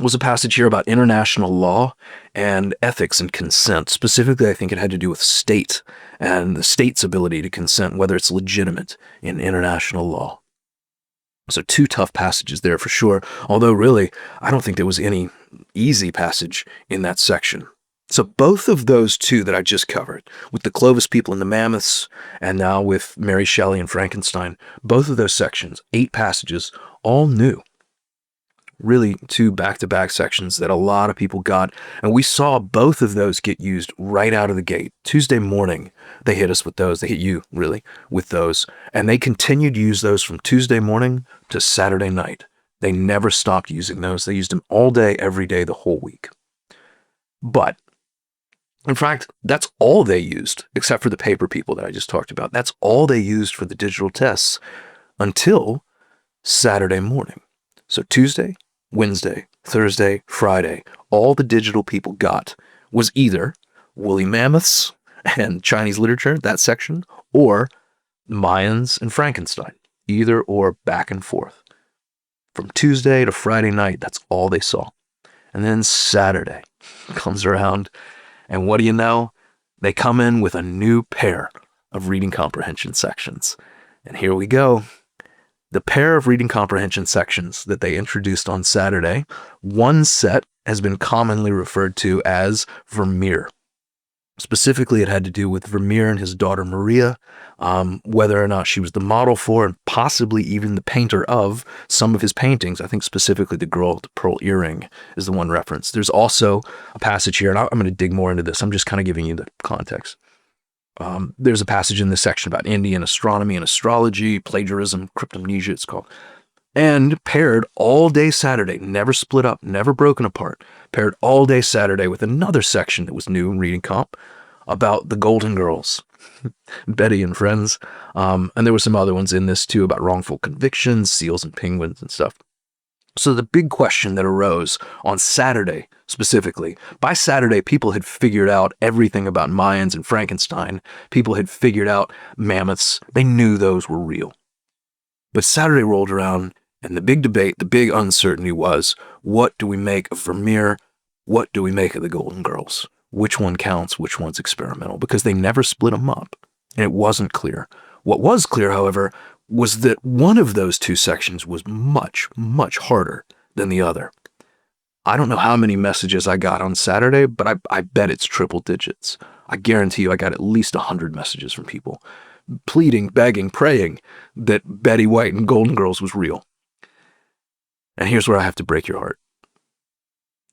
was a passage here about international law and ethics and consent. Specifically, I think it had to do with state and the state's ability to consent, whether it's legitimate in international law. So 2 tough passages there for sure, although really, I don't think there was any easy passage in that section. So both of those 2 that I just covered, with the Clovis people and the Mammoths, and now with Mary Shelley and Frankenstein, both of those sections, 8 passages, all new. Really 2 back-to-back sections that a lot of people got, and we saw both of those get used right out of the gate. Tuesday morning, they hit us with those. They hit you, really, with those, and they continued to use those from Tuesday morning to Saturday night. They never stopped using those. They used them all day, every day, the whole week. But in fact, that's all they used, except for the paper people that I just talked about. That's all they used for the digital tests until Saturday morning. So Tuesday, Wednesday, Thursday, Friday, all the digital people got was either woolly mammoths and Chinese literature, that section, or Mayans and Frankenstein, either or back and forth. From Tuesday to Friday night, that's all they saw. And then Saturday comes around, and what do you know? They come in with a new pair of reading comprehension sections. And here we go. The pair of reading comprehension sections that they introduced on Saturday, one set has been commonly referred to as Vermeer. Specifically, it had to do with Vermeer and his daughter Maria, whether or not she was the model for and possibly even the painter of some of his paintings. I think specifically the girl with the pearl earring is the one referenced. There's also a passage here, and I'm going to dig more into this. I'm just kind of giving you the context. There's a passage in this section about Indian astronomy and astrology, plagiarism, cryptomnesia, it's called. And paired all day Saturday, never split up, never broken apart, paired all day Saturday with another section that was new in reading comp about the Golden Girls, Betty and Friends. And there were some other ones in this too about wrongful convictions, seals and penguins and stuff. So the big question that arose on Saturday specifically, by Saturday, people had figured out everything about Mayans and Frankenstein. People had figured out mammoths. They knew those were real. But Saturday rolled around, and the big debate, the big uncertainty was, what do we make of Vermeer? What do we make of the Golden Girls? Which one counts? Which one's experimental? Because they never split them up, and it wasn't clear. What was clear, however, was that one of those two sections was much, much harder than the other. I don't know how many messages I got on Saturday, but I bet it's triple digits. I guarantee you I got at least 100 messages from people pleading, begging, praying that Betty White and Golden Girls was real. And here's where I have to break your heart.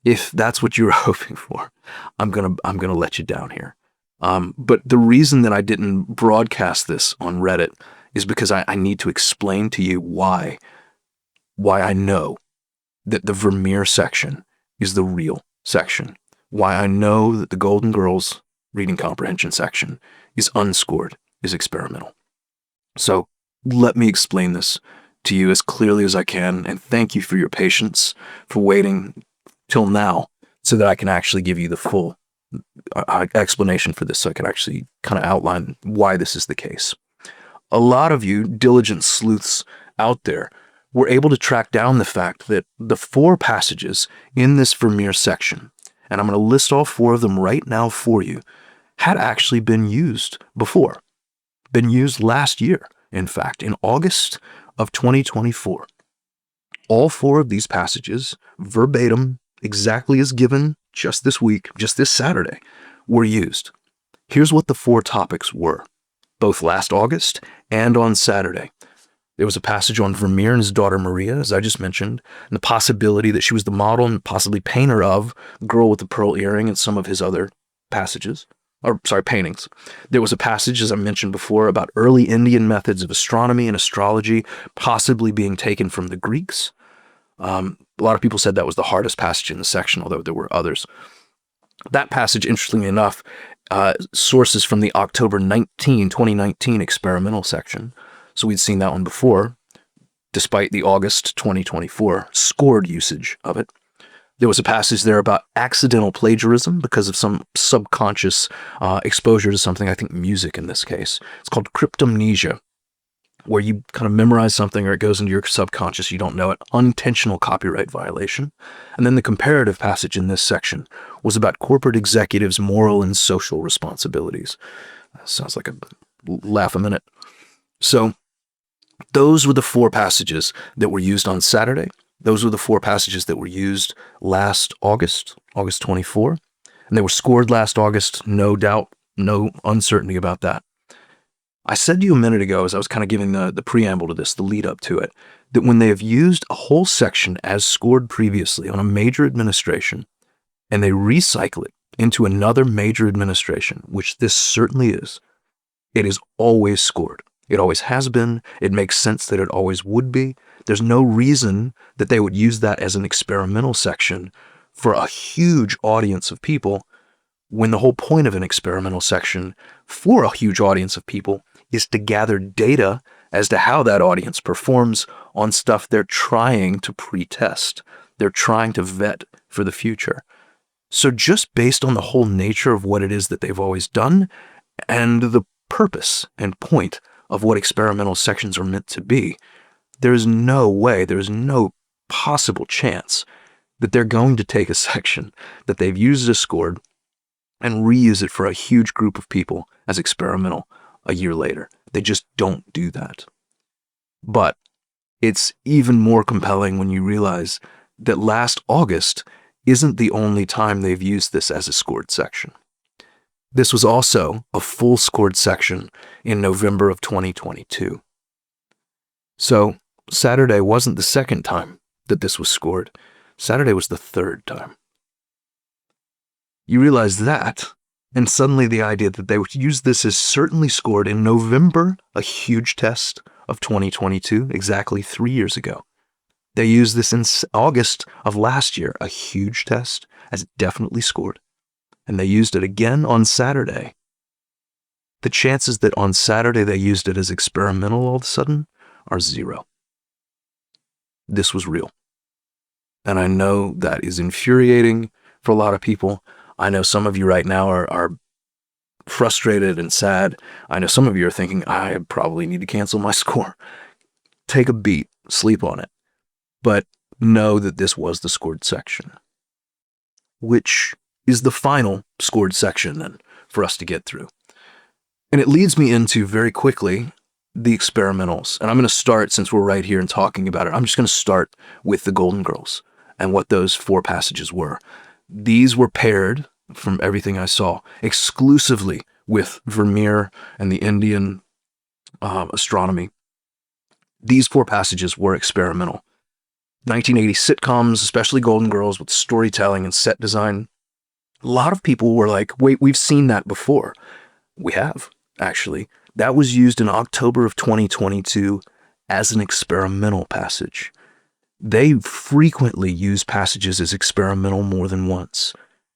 If that's what you were hoping for, I'm gonna let you down here. But the reason that I didn't broadcast this on Reddit is because I need to explain to you why I know that the Vermeer section is the real section. Why I know that the Golden Girls reading comprehension section is unscored, is experimental. So let me explain this to you as clearly as I can, and thank you for your patience, for waiting till now so that I can actually give you the full explanation for this, so I can actually kind of outline why this is the case. A lot of you diligent sleuths out there were able to track down the fact that the 4 passages in this Vermeer section, and I'm going to list all 4 of them right now for you, had actually been used before. Been used last year, in fact, in August of 2024. All 4 of these passages, verbatim, exactly as given just this week, just this Saturday, were used. Here's what the 4 topics were, both last August and on Saturday. There was a passage on Vermeer and his daughter Maria, as I just mentioned, and the possibility that she was the model and possibly painter of Girl with the Pearl Earring and some of his other paintings. There was a passage, as I mentioned before, about early Indian methods of astronomy and astrology possibly being taken from the Greeks. A lot of people said that was the hardest passage in the section, although there were others. That passage, interestingly enough, sources from the October 2019 experimental section. So we'd seen that one before, despite the August 2024 scored usage of it. There was a passage there about accidental plagiarism because of some subconscious exposure to something, I think music in this case. It's called cryptomnesia, where you kind of memorize something or it goes into your subconscious, you don't know it, unintentional copyright violation. And then the comparative passage in this section was about corporate executives' moral and social responsibilities. Sounds like a laugh a minute. So those were the 4 passages that were used on Saturday. Those were the 4 passages that were used last August 24. And they were scored last August, no doubt, no uncertainty about that. I said to you a minute ago, as I was kind of giving the preamble to this, the lead up to it, that when they have used a whole section as scored previously on a major administration, and they recycle it into another major administration, which this certainly is, it is always scored. It always has been. It makes sense that it always would be. There's no reason that they would use that as an experimental section for a huge audience of people, when the whole point of an experimental section for a huge audience of people is to gather data as to how that audience performs on stuff they're trying to pre-test. They're trying to vet for the future. So just based on the whole nature of what it is that they've always done and the purpose and point of what experimental sections are meant to be, there's no way, there's no possible chance that they're going to take a section that they've used as scored and reuse it for a huge group of people as experimental a year later. They just don't do that. But it's even more compelling when you realize that last August isn't the only time they've used this as a scored section. This was also a full scored section in November of 2022. So Saturday wasn't the second time that this was scored. Saturday was the third time. You realize that, and suddenly the idea that they would use this as certainly scored in November, a huge test of 2022, exactly 3 years ago. They used this in August of last year, a huge test, as definitely scored. And they used it again on Saturday. The chances that on Saturday they used it as experimental all of a sudden are 0. This was real. And I know that is infuriating for a lot of people. I know some of you right now are frustrated and sad. I know some of you are thinking, I probably need to cancel my score. Take a beat, sleep on it. But know that this was the scored section, which is the final scored section then for us to get through. And it leads me into, very quickly, the experimentals. And I'm going to start, since we're right here and talking about it, I'm just going to start with the Golden Girls and what those 4 passages were. These were paired, from everything I saw, exclusively with Vermeer and the Indian astronomy. These 4 passages were experimental. 1980 sitcoms, especially Golden Girls, with storytelling and set design. A lot of people were like, wait, we've seen that before. We have, actually. That was used in October of 2022 as an experimental passage. They frequently use passages as experimental more than once.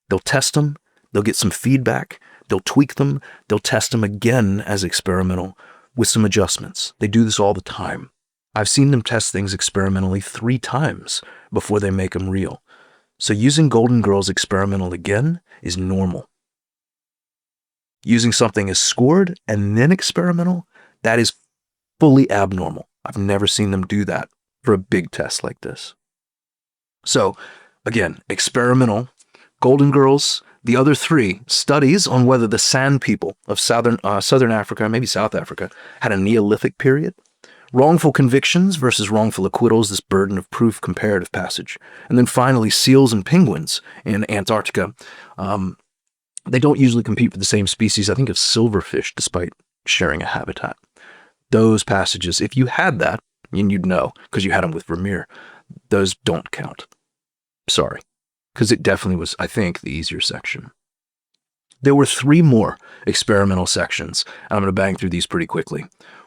They'll test them, they'll get some feedback, they'll tweak them, they'll test them again as experimental with some adjustments. They do this all the time. I've seen them test things experimentally 3 times before they make them real. So using Golden Girls experimental again is normal. Using something as scored and then experimental, that is fully abnormal. I've never seen them do that for a big test like this. So again, experimental, Golden Girls. The other 3, studies on whether the San people of Southern Africa, maybe South Africa, had a Neolithic period. Wrongful convictions versus wrongful acquittals, this burden of proof comparative passage. And then finally, seals and penguins in Antarctica. They don't usually compete for the same species, I think, of silverfish, despite sharing a habitat. Those passages, if you had that, and you'd know, because you had them with Vermeer, those don't count. Sorry. Because it definitely was, I think, the easier section. There were 3 more experimental sections, and I'm going to bang through these pretty quickly.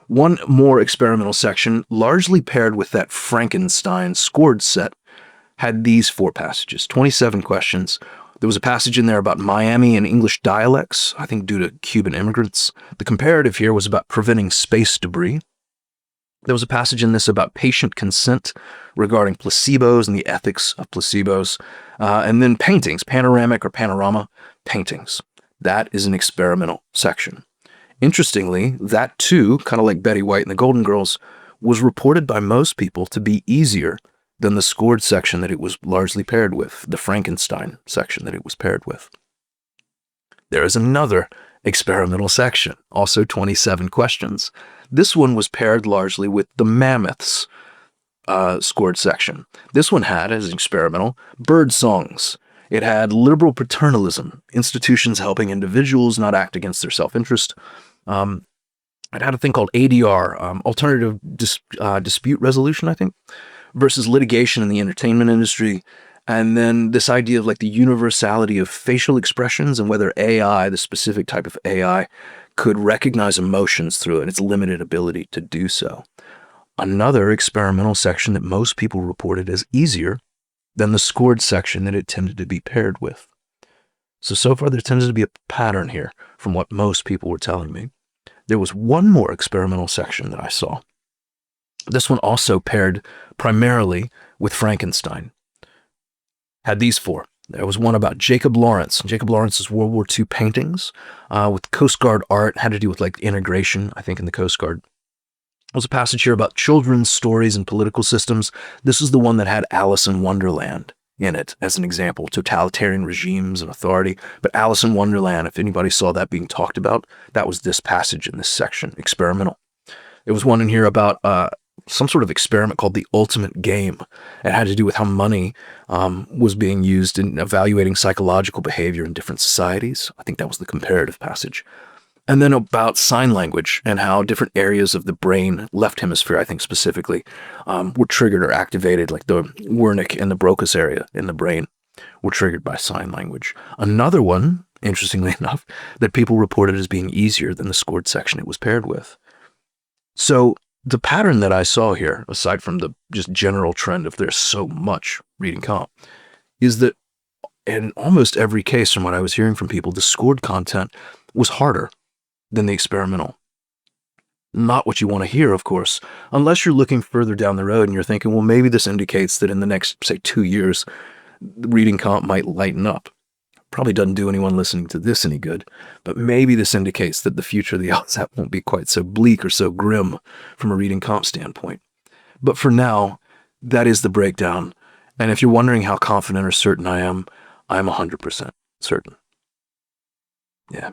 One more experimental section, largely paired with that Frankenstein scored set, had these 4 passages, 27 questions. There was a passage in there about Miami and English dialects, I think due to Cuban immigrants. The comparative here was about preventing space debris. There was a passage in this about patient consent regarding placebos and the ethics of placebos. And then paintings, panoramic or panorama paintings. That is an experimental section. Interestingly, that too, kind of like Betty White and the Golden Girls, was reported by most people to be easier than the scored section that it was largely paired with, the Frankenstein section that it was paired with. There is another experimental section, also 27 questions. This one was paired largely with the Mammoths scored section. This one had, as experimental, bird songs. It had liberal paternalism, institutions helping individuals not act against their self-interest. It had a thing called ADR, alternative dispute resolution, I think, versus litigation in the entertainment industry. And then this idea of like the universality of facial expressions and whether AI, the specific type of AI, could recognize emotions through it and its limited ability to do so. Another experimental section that most people reported as easier than the scored section that it tended to be paired with. So far there tends to be a pattern here from what most people were telling me. There was one more experimental section that I saw. This one also paired primarily with Frankenstein. Had these 4. There was one about Jacob Lawrence. Jacob Lawrence's World War II paintings with Coast Guard art, had to do with like integration, I think, in the Coast Guard. There was a passage here about children's stories and political systems. This is the one that had Alice in Wonderland in it as an example, totalitarian regimes and authority. But Alice in Wonderland, if anybody saw that being talked about, that was this passage in this section, experimental. There was one in here about some sort of experiment called the ultimate game. It had to do with how money was being used in evaluating psychological behavior in different societies. I think that was the comparative passage. And then about sign language and how different areas of the brain, left hemisphere, I think specifically, were triggered or activated, like the Wernicke and the Broca's area in the brain were triggered by sign language. Another one, interestingly enough, that people reported as being easier than the scored section it was paired with. So the pattern that I saw here, aside from the just general trend of there's so much reading comp, is that in almost every case from what I was hearing from people, the scored content was harder than the experimental. Not what you want to hear, of course, unless you're looking further down the road and you're thinking, well, maybe this indicates that in the next, say, 2 years, the reading comp might lighten up. Probably doesn't do anyone listening to this any good, but maybe this indicates that the future of the LSAT won't be quite so bleak or so grim from a reading comp standpoint. But for now, that is the breakdown. And if you're wondering how confident or certain I am 100% certain. Yeah.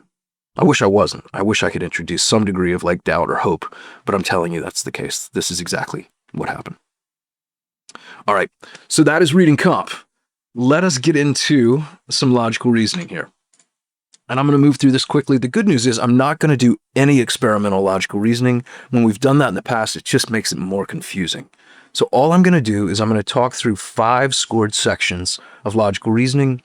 I wish I wasn't. I wish I could introduce some degree of like doubt or hope, but I'm telling you that's the case. This is exactly what happened. All right, so that is reading comp. Let us get into some logical reasoning here. And I'm going to move through this quickly. The good news is I'm not going to do any experimental logical reasoning. When we've done that in the past, it just makes it more confusing. So all I'm going to do is I'm going to talk through 5 scored sections of logical reasoning.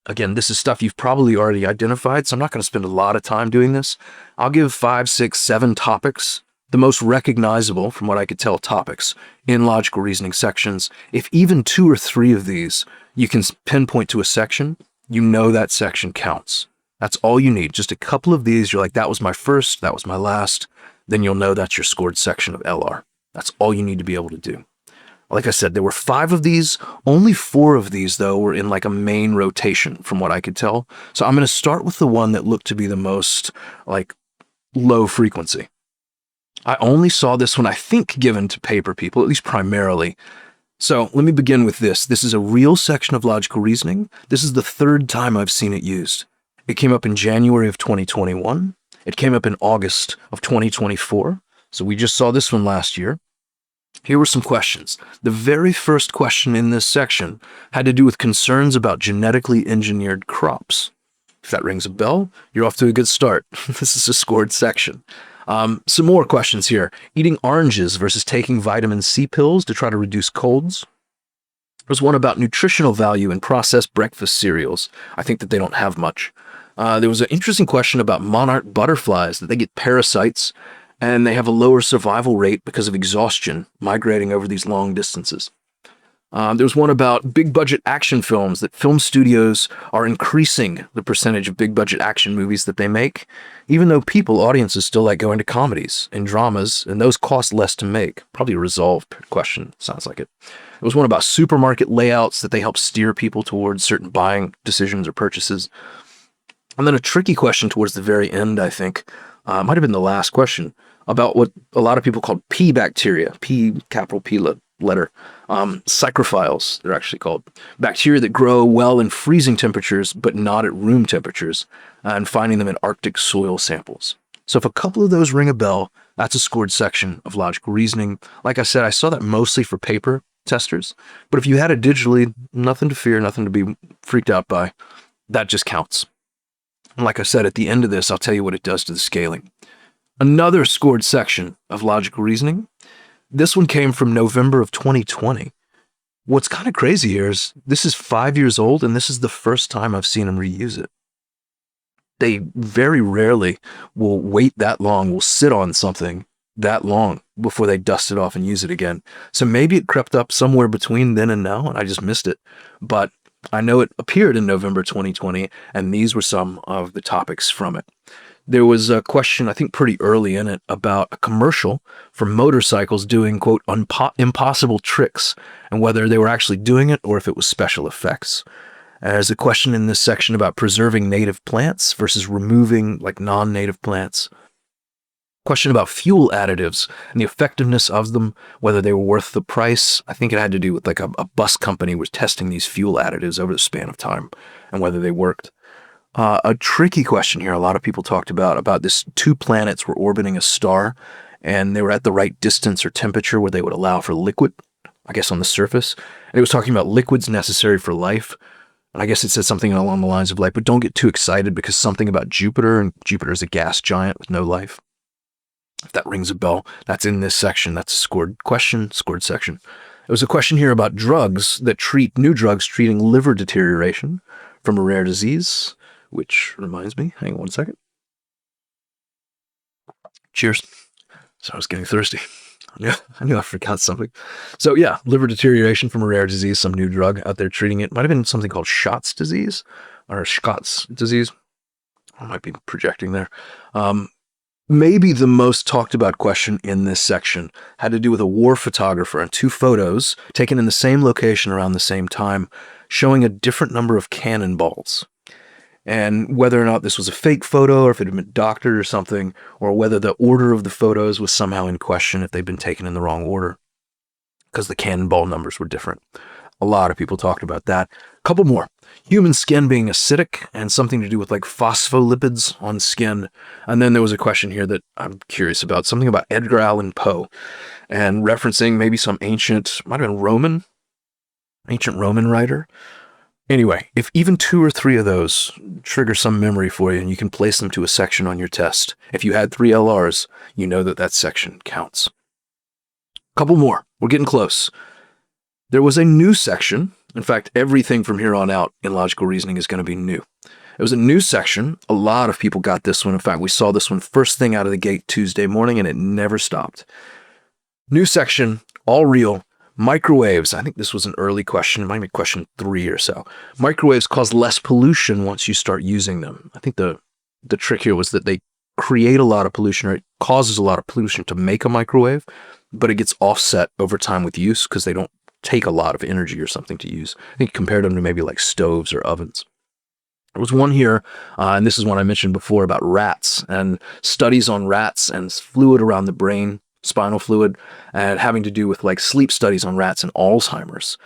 Again, this is stuff you've probably already identified, so I'm not going to spend a lot of time doing this. I'll give 5, 6, 7 topics, the most recognizable, from what I could tell, topics in logical reasoning sections. If even 2 or 3 of these you can pinpoint to a section, you know that section counts. That's all you need. Just a couple of these, you're like, that was my first, that was my last. Then you'll know that's your scored section of LR. That's all you need to be able to do. Like I said, there were 5 of these. Only 4 of these, though, were in like a main rotation from what I could tell. So I'm going to start with the one that looked to be the most like low frequency. I only saw this one, I think, given to paper people, at least primarily. So let me begin with this. This is a real section of logical reasoning. This is the 3rd time I've seen it used. It came up in January of 2021. It came up in August of 2024. So we just saw this one last year. Here were some questions. The very first question in this section had to do with concerns about genetically engineered crops. If that rings a bell, you're off to a good start. This is a scored section. Some more questions here. Eating oranges versus taking vitamin C pills to try to reduce colds. There's one about nutritional value in processed breakfast cereals. I think that they don't have much. There was an interesting question about monarch butterflies, that they get parasites and they have a lower survival rate because of exhaustion migrating over these long distances. There was one about big budget action films, that film studios are increasing the percentage of big budget action movies that they make, even though audiences still like going to comedies and dramas, and those cost less to make. Probably a resolved question, sounds like it. There was one about supermarket layouts, that they help steer people towards certain buying decisions or purchases. And then a tricky question towards the very end, I think, might have been the last question, about what a lot of people called P bacteria, P, capital P letter, psychrophiles, they're actually called. Bacteria that grow well in freezing temperatures, but not at room temperatures, and finding them in Arctic soil samples. So if a couple of those ring a bell, that's a scored section of logical reasoning. Like I said, I saw that mostly for paper testers, but if you had it digitally, nothing to fear, nothing to be freaked out by. That just counts. And like I said, at the end of this, I'll tell you what it does to the scaling. Another scored section of logical reasoning. This one came from November of 2020. What's kind of crazy here is this is 5 years old, and this is the first time I've seen them reuse it. They very rarely will wait that long, will sit on something that long before they dust it off and use it again. So maybe it crept up somewhere between then and now, and I just missed it. But I know it appeared in November 2020, and these were some of the topics from it. There was a question, I think pretty early in it, about a commercial for motorcycles doing, quote, impossible tricks, and whether they were actually doing it or if it was special effects. There's a question in this section about preserving native plants versus removing like non-native plants. Question about fuel additives and the effectiveness of them, whether they were worth the price. I think it had to do with like a bus company was testing these fuel additives over the span of time and whether they worked. A tricky question here a lot of people talked about this 2 planets were orbiting a star, and they were at the right distance or temperature where they would allow for liquid, I guess on the surface. And it was talking about liquids necessary for life. And I guess it said something along the lines of life, but don't get too excited because something about Jupiter, and Jupiter is a gas giant with no life. If that rings a bell, that's in this section. That's a scored question, scored section. There was a question here about drugs that treat, new drugs treating liver deterioration from a rare disease, which reminds me, hang on one second. Cheers. So I was getting thirsty. I knew I forgot something. So yeah, liver deterioration from a rare disease, some new drug out there treating it. Might have been something called Scott's disease or Scott's disease. I might be projecting there. Maybe the most talked about question in this section had to do with a war photographer and 2 photos taken in the same location around the same time, showing a different number of cannonballs. And whether or not this was a fake photo or if it had been doctored or something, or whether the order of the photos was somehow in question if they'd been taken in the wrong order, because the cannonball numbers were different. A lot of people talked about that. A couple more. Human skin being acidic and something to do with like phospholipids on skin. And then there was a question here that I'm curious about, something about Edgar Allan Poe and referencing maybe some ancient, might have been ancient Roman writer. Anyway, if even 2 or 3 of those trigger some memory for you and you can place them to a section on your test, if you had 3 LRs, you know that section counts. Couple more. We're getting close. There was a new section. In fact, everything from here on out in logical reasoning is going to be new. It was a new section. A lot of people got this one. In fact, we saw this one first thing out of the gate Tuesday morning, and it never stopped. New section, all real. Microwaves. I think this was an early question. It might be question 3 or so. Microwaves cause less pollution once you start using them. I think the trick here was that they create a lot of pollution, or it causes a lot of pollution to make a microwave, but it gets offset over time with use because they don't take a lot of energy or something to use. I think compared them to maybe like stoves or ovens. There was one here, and this is one I mentioned before about rats and studies on rats and fluid around the brain, spinal fluid, and having to do with like sleep studies on rats and Alzheimer's.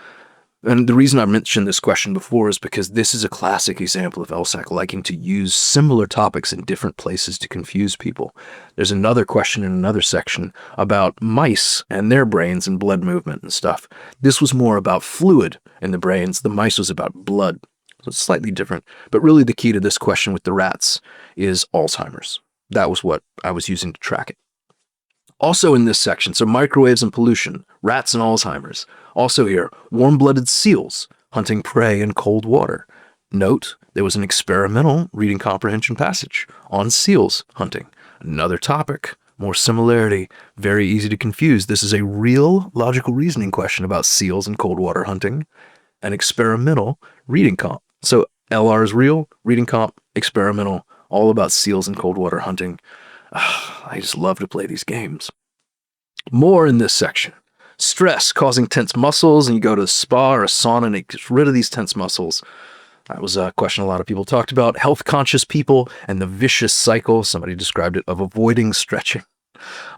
And the reason I mentioned this question before is because this is a classic example of LSAT liking to use similar topics in different places to confuse people. There's another question in another section about mice and their brains and blood movement and stuff. This was more about fluid in the brains. The mice was about blood. So it's slightly different. But really the key to this question with the rats is Alzheimer's. That was what I was using to track it. Also in this section, so microwaves and pollution, rats and Alzheimer's. Also here, warm-blooded seals hunting prey in cold water. Note, there was an experimental reading comprehension passage on seals hunting. Another topic, more similarity, very easy to confuse. This is a real logical reasoning question about seals and cold water hunting, an experimental reading comp. So LR is real, reading comp, experimental, all about seals and cold water hunting. I just love to play these games. More in this section. Stress causing tense muscles, and you go to a spa or a sauna and it gets rid of these tense muscles. That was a question a lot of people talked about. Health-conscious people and the vicious cycle, somebody described it, of avoiding stretching.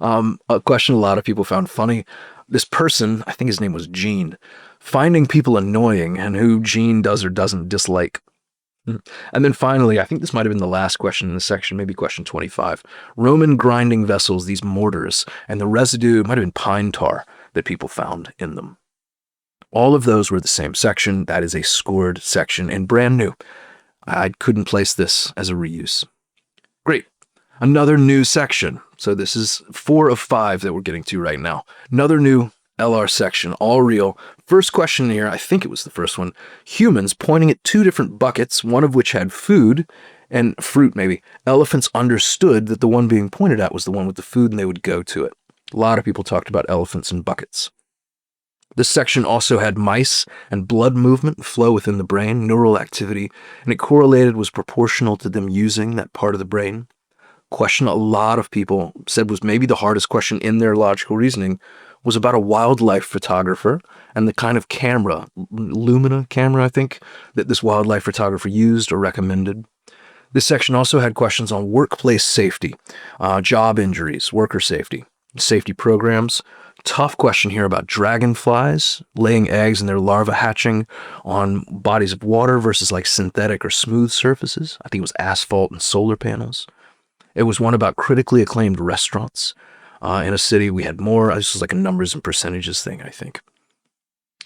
A question a lot of people found funny. This person, I think his name was Gene, finding people annoying and who Gene does or doesn't dislike. And then finally, I think this might have been the last question in the section, maybe question 25. Roman grinding vessels, these mortars, and the residue might have been pine tar that people found in them. All of those were the same section. That is a scored section and brand new. I couldn't place this as a reuse. Great. Another new section. So this is 4 of 5 that we're getting to right now. Another new LR section, all real. First question here, I think it was the first one. Humans pointing at 2 different buckets, one of which had food and fruit maybe. Elephants understood that the one being pointed at was the one with the food and they would go to it. A lot of people talked about elephants and buckets. This section also had mice and blood movement flow within the brain, neural activity, and it correlated was proportional to them using that part of the brain. Question a lot of people said was maybe the hardest question in their logical reasoning was about a wildlife photographer and the kind of camera, Lumina camera, I think, that this wildlife photographer used or recommended. This section also had questions on workplace safety, job injuries, worker safety, safety programs. Tough question here about dragonflies laying eggs and their larvae hatching on bodies of water versus like synthetic or smooth surfaces. I think it was asphalt and solar panels. It was one about critically acclaimed restaurants. In a city, we had more. This was like a numbers and percentages thing, I think.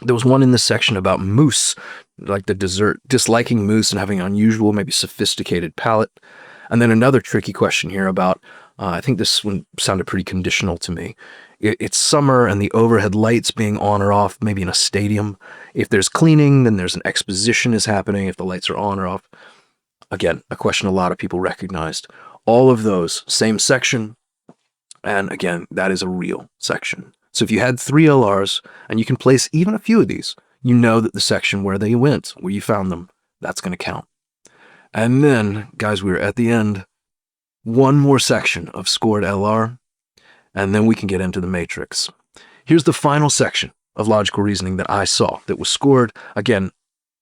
There was one in this section about moose, like the dessert, disliking moose and having an unusual, maybe sophisticated palate. And then another tricky question here about, I think this one sounded pretty conditional to me. It's summer and the overhead lights being on or off, maybe in a stadium. If there's cleaning, then there's an exposition is happening if the lights are on or off. Again, a question a lot of people recognized. All of those, same section. And again, that is a real section. So if you had 3 LRs, and you can place even a few of these, you know that the section where they went, where you found them, that's going to count. And then, guys, we're at the end. One more section of scored LR, and then we can get into the matrix. Here's the final section of logical reasoning that I saw that was scored. Again,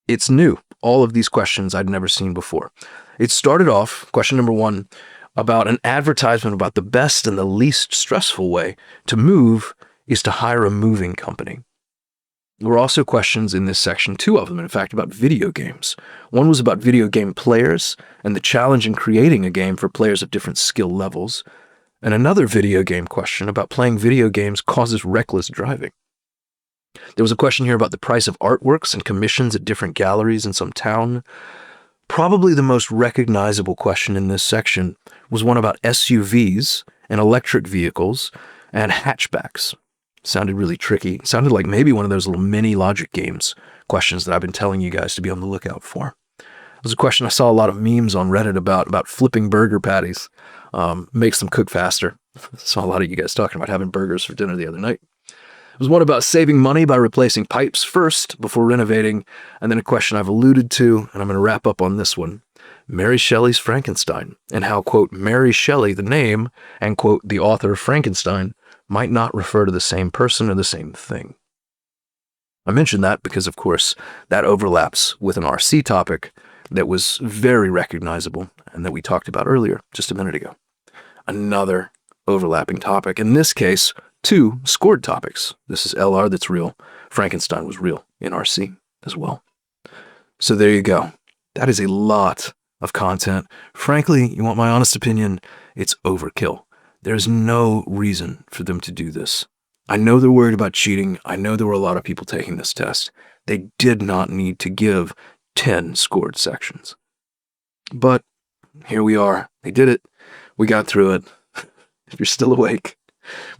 it's new. All of these questions I'd never seen before. It started off, question number 1, about an advertisement about the best and the least stressful way to move is to hire a moving company. There were also questions in this section, 2 of them, in fact, about video games. One was about video game players and the challenge in creating a game for players of different skill levels, and another video game question about playing video games causes reckless driving. There was a question here about the price of artworks and commissions at different galleries in some town. Probably the most recognizable question in this section was one about SUVs and electric vehicles and hatchbacks. Sounded really tricky. Sounded like maybe one of those little mini logic games questions that I've been telling you guys to be on the lookout for. It was a question I saw a lot of memes on Reddit about flipping burger patties. Makes them cook faster. Saw a lot of you guys talking about having burgers for dinner the other night. It was one about saving money by replacing pipes first before renovating, and then a question I've alluded to, and I'm going to wrap up on this one. Mary Shelley's Frankenstein, and how, quote, Mary Shelley, the name, and, quote, the author of Frankenstein, might not refer to the same person or the same thing. I mention that because, of course, that overlaps with an RC topic that was very recognizable and that we talked about earlier just a minute ago. Another overlapping topic. In this case, 2 scored topics. This is LR that's real. Frankenstein was real in RC as well. So there you go. That is a lot of content. Frankly, you want my honest opinion, it's overkill. There's no reason for them to do this. I know they're worried about cheating. I know there were a lot of people taking this test. They did not need to give 10 scored sections. But here we are. They did it. We got through it. If you're still awake,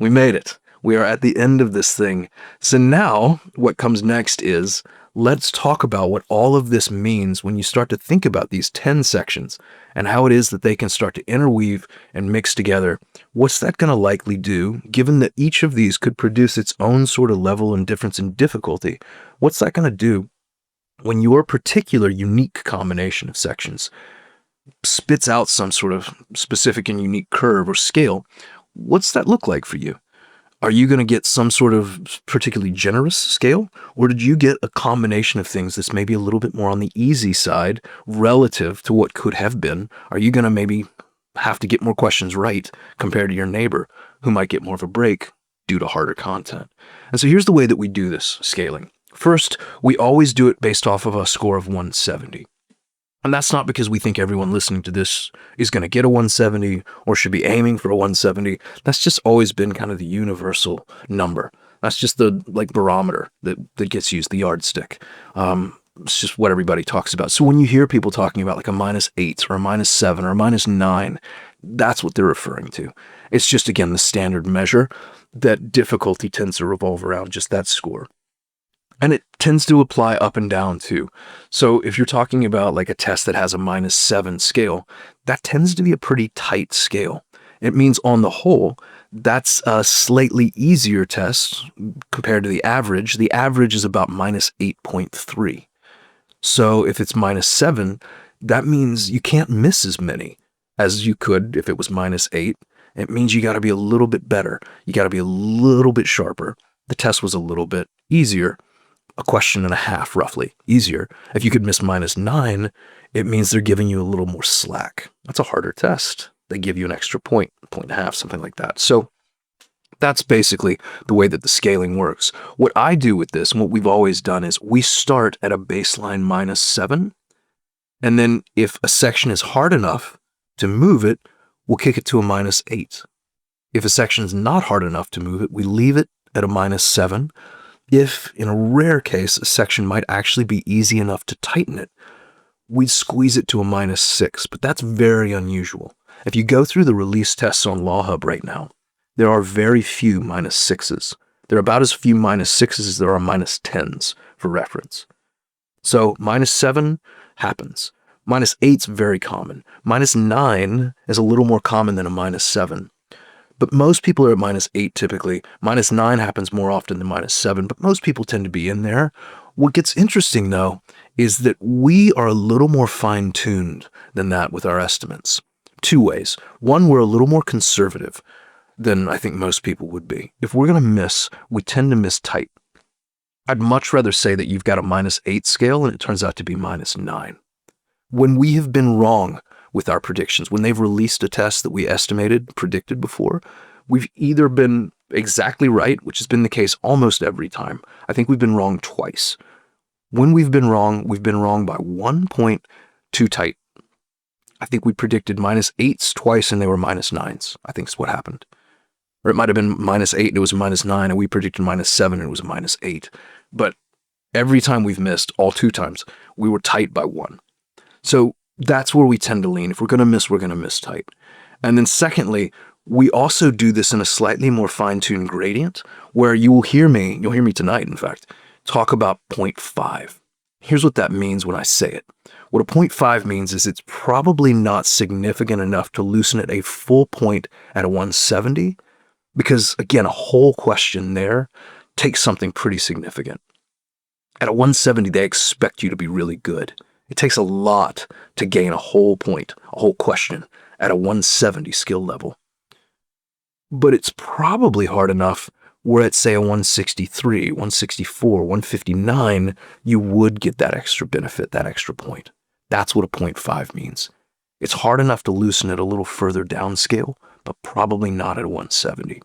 we made it. We are at the end of this thing. So now what comes next is, let's talk about what all of this means when you start to think about these 10 sections and how it is that they can start to interweave and mix together. What's that going to likely do, given that each of these could produce its own sort of level and difference in difficulty? What's that going to do when your particular unique combination of sections spits out some sort of specific and unique curve or scale? What's that look like for you? Are you going to get some sort of particularly generous scale? Or did you get a combination of things that's maybe a little bit more on the easy side relative to what could have been? Are you going to maybe have to get more questions right compared to your neighbor who might get more of a break due to harder content? And so here's the way that we do this scaling. First, we always do it based off of a score of 170. And that's not because we think everyone listening to this is going to get a 170 or should be aiming for a 170. That's just always been kind of the universal number. That's just the barometer that gets used, the yardstick. It's just what everybody talks about. So when you hear people talking about like a -8 or a -7 or a -9, that's what they're referring to. It's just, again, the standard measure that difficulty tends to revolve around, just that score. And it tends to apply up and down too. So if you're talking about like a test that has a -7 scale, that tends to be a pretty tight scale. It means on the whole, that's a slightly easier test compared to the average. The average is about -8.3. So if it's -7, that means you can't miss as many as you could if it was -8. It means you got to be a little bit better. You got to be a little bit sharper. The test was a little bit easier. A question and a half, roughly, easier. If you could miss -9, it means they're giving you a little more slack. That's a harder test. They give you an extra point and a half, something like that. So that's basically the way that the scaling works. What I do with this, and what we've always done, is we start at a baseline -7, and then if a section is hard enough to move it, we'll kick it to a -8. If a section is not hard enough to move it, we leave it at a -7. If, in a rare case, a section might actually be easy enough to tighten it, we'd squeeze it to a -6, but that's very unusual. If you go through the release tests on LawHub right now, there are very few -6s. There are about as few -6s as there are -10s for reference. So -7 happens. -8's very common. -9 is a little more common than a -7. But most people are at -8 typically. -9 happens more often than -7, but most people tend to be in there. What gets interesting, though, is that we are a little more fine-tuned than that with our estimates. Two ways. One, we're a little more conservative than I think most people would be. If we're going to miss, we tend to miss tight. I'd much rather say that you've got a -8 scale and it turns out to be -9. When we have been wrong with our predictions, when they've released a test that we predicted before, we've either been exactly right, which has been the case almost every time. I think we've been wrong twice. When we've been wrong by 1 point too tight. I think we predicted -8s twice and they were -9s. I think is what happened. Or it might have been -8 and it was a -9, and we predicted -7 and it was a -8. But every time we've missed, all 2 times, we were tight by 1. So that's where we tend to lean. If we're going to miss, we're going to miss tight. And then secondly, we also do this in a slightly more fine-tuned gradient, where you'll hear me tonight, in fact, talk about 0.5. Here's what that means when I say it. What a 0.5 means is it's probably not significant enough to loosen it a full point at a 170, because, again, a whole question there takes something pretty significant. At a 170, they expect you to be really good. It takes a lot to gain a whole point, a whole question, at a 170 skill level. But it's probably hard enough where at, say, a 163, 164, 159, you would get that extra benefit, that extra point. That's what a 0.5 means. It's hard enough to loosen it a little further downscale, but probably not at a 170.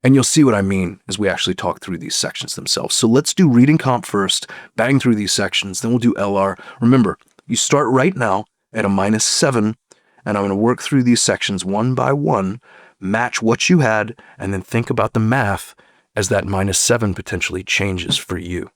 And you'll see what I mean as we actually talk through these sections themselves. So let's do reading comp first, bang through these sections, then we'll do LR. Remember, you start right now at a -7, and I'm going to work through these sections one by one, match what you had, and then think about the math as that -7 potentially changes for you.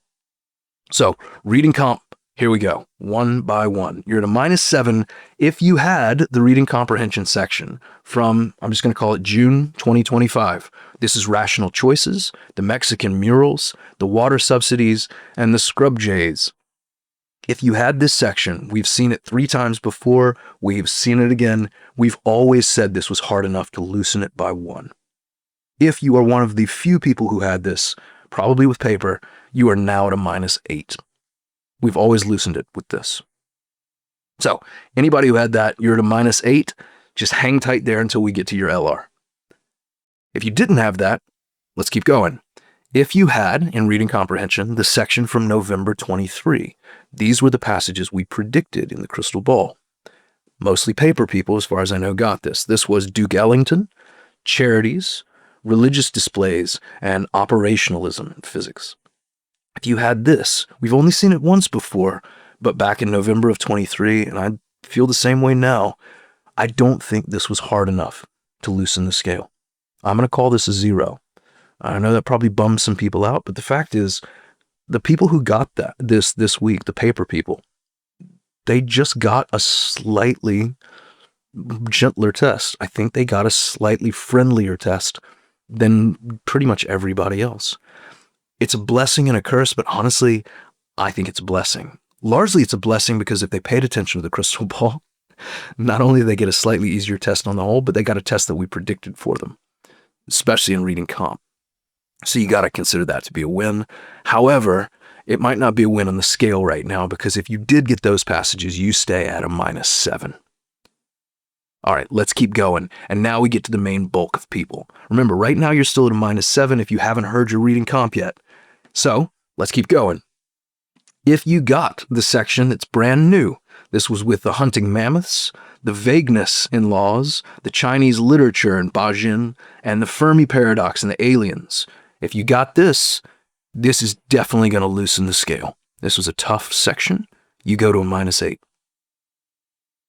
So, reading comp, here we go, one by one. You're at a -7 if you had the reading comprehension section from, I'm just going to call it June 2025. This is rational choices, the Mexican murals, the water subsidies, and the scrub jays. If you had this section, we've seen it 3 times before, we've seen it again, we've always said this was hard enough to loosen it by 1. If you are one of the few people who had this, probably with paper, you are now at a -8. We've always loosened it with this. So, anybody who had that, you're at a -8, just hang tight there until we get to your LR. If you didn't have that, let's keep going. If you had, in reading comprehension, the section from November 23, these were the passages we predicted in the crystal ball. Mostly paper people, as far as I know, got this. This was Duke Ellington, charities, religious displays, and operationalism in physics. If you had this, we've only seen it once before, but back in November of 23, and I feel the same way now, I don't think this was hard enough to loosen the scale. I'm going to call this a 0. I know that probably bums some people out, but the fact is, the people who got this week, the paper people, they just got a slightly gentler test. I think they got a slightly friendlier test than pretty much everybody else. It's a blessing and a curse, but honestly, I think it's a blessing. Largely, it's a blessing because if they paid attention to the crystal ball, not only did they get a slightly easier test on the whole, but they got a test that we predicted for them, especially in reading comp. So you got to consider that to be a win. However, it might not be a win on the scale right now because if you did get those passages, you stay at a -7. All right, let's keep going. And now we get to the main bulk of people. Remember, right now you're still at a -7 if you haven't heard your reading comp yet. So let's keep going. If you got the section that's brand new, this was with the hunting mammoths, the vagueness in laws, the Chinese literature in Bajin, and the Fermi paradox and the aliens. If you got this, this is definitely going to loosen the scale. This was a tough section. You go to a -8.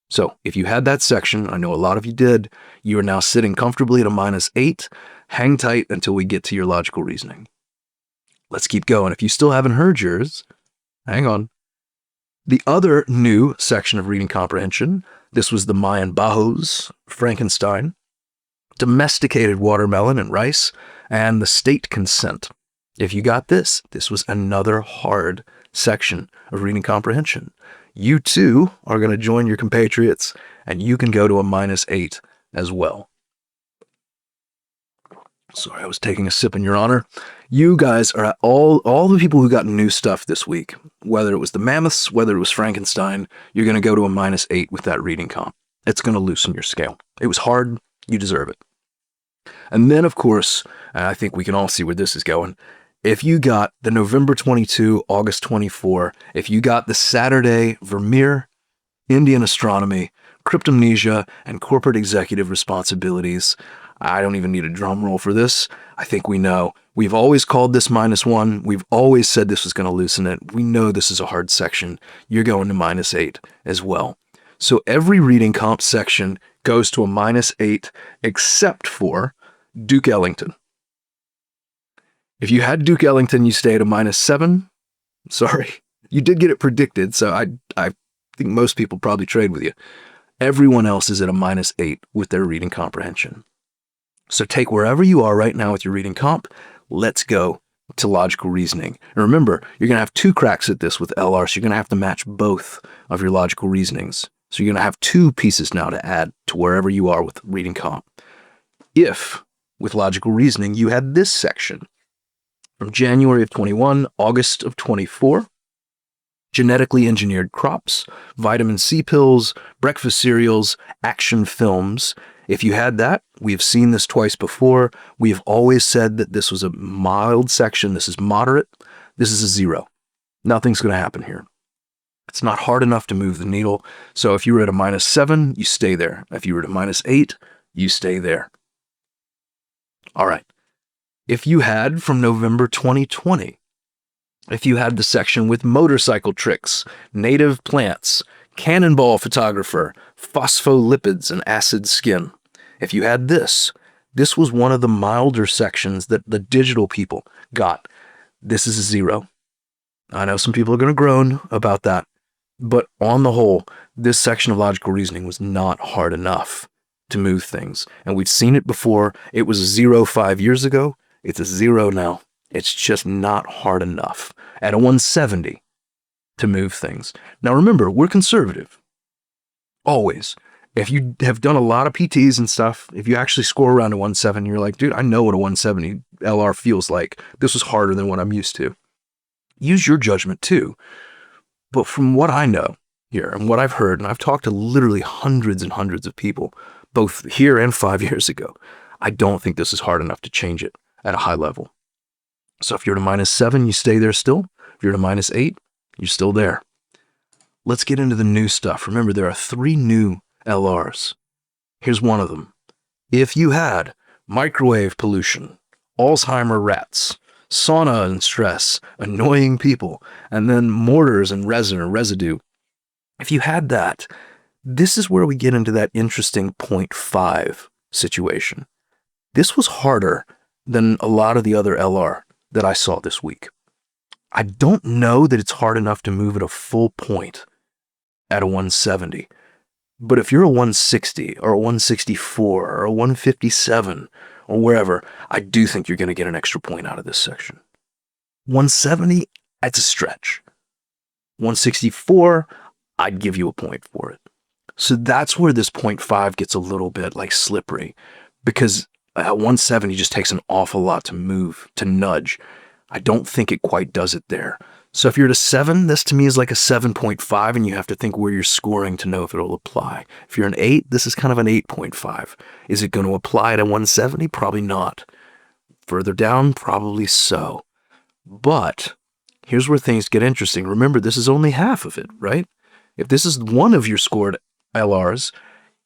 So if you had that section, I know a lot of you did, you are now sitting comfortably at a -8. Hang tight until we get to your logical reasoning. Let's keep going. If you still haven't heard yours, hang on. The other new section of reading comprehension, this was the Mayan Bajos, Frankenstein, domesticated watermelon and rice, and the state consent. If you got this, this was another hard section of reading comprehension. You too are going to join your compatriots, and you can go to a -8 as well. Sorry, I was taking a sip in your honor. You guys are all the people who got new stuff this week, whether it was the mammoths, whether it was Frankenstein, you're going to go to a -8 with that reading comp. It's going to loosen your scale. It was hard. You deserve it. And then, of course, I think we can all see where this is going. If you got the November 22, August 24, if you got the Saturday Vermeer, Indian astronomy, cryptomnesia, and corporate executive responsibilities, I don't even need a drum roll for this. I think we know. We've always called this -1. We've always said this was going to loosen it. We know this is a hard section. You're going to -8 as well. So every reading comp section goes to a -8 except for Duke Ellington. If you had Duke Ellington, you stay at a -7. Sorry, you did get it predicted, so I think most people probably trade with you. Everyone else is at a -8 with their reading comprehension. So take wherever you are right now with your reading comp. Let's go to logical reasoning. And remember, you're going to have 2 cracks at this with LR, so you're going to have to match both of your logical reasonings. So you're going to have 2 pieces now to add to wherever you are with reading comp. If, with logical reasoning, you had this section from January of 21, August of 24, genetically engineered crops, vitamin C pills, breakfast cereals, action films. If you had that, we have seen this twice before. We have always said that this was a mild section. This is moderate. This is a 0. Nothing's going to happen here. It's not hard enough to move the needle. So if you were at a -7, you stay there. If you were at a -8, you stay there. All right. If you had from November 2020, if you had the section with motorcycle tricks, native plants, cannonball photographer, phospholipids, and acid skin, if you had this, this was one of the milder sections that the digital people got. This is a 0. I know some people are going to groan about that, but on the whole, this section of logical reasoning was not hard enough to move things. And we've seen it before. It was a 0 5 years ago. It's a 0 now. It's just not hard enough at a 170 to move things. Now remember, we're conservative. Always. If you have done a lot of PTs and stuff, if you actually score around a 170, you're like, dude, I know what a 170 LR feels like. This was harder than what I'm used to. Use your judgment too. But from what I know here and what I've heard, and I've talked to literally hundreds and hundreds of people, both here and 5 years ago, I don't think this is hard enough to change it at a high level. So if you're at a -7, you stay there still. If you're at a -8, you're still there. Let's get into the new stuff. Remember, there are 3 new LRs. Here's one of them. If you had microwave pollution, Alzheimer rats, sauna and stress, annoying people, and then mortars and resin or residue, if you had that, this is where we get into that interesting 0.5 situation. This was harder than a lot of the other LR that I saw this week. I don't know that it's hard enough to move at a full point at a 170. But if you're a 160 or a 164 or a 157 or wherever, I do think you're going to get an extra point out of this section. 170, that's a stretch. 164, I'd give you a point for it. So that's where this 0.5 gets a little bit like slippery, because at 170 just takes an awful lot to move, to nudge. I don't think it quite does it there. So if you're at a 7, this to me is like a 7.5, and you have to think where you're scoring to know if it'll apply. If you're an 8, this is kind of an 8.5. Is it going to apply to 170? Probably not. Further down, probably so. But here's where things get interesting. Remember, this is only half of it, right? If this is one of your scored LRs,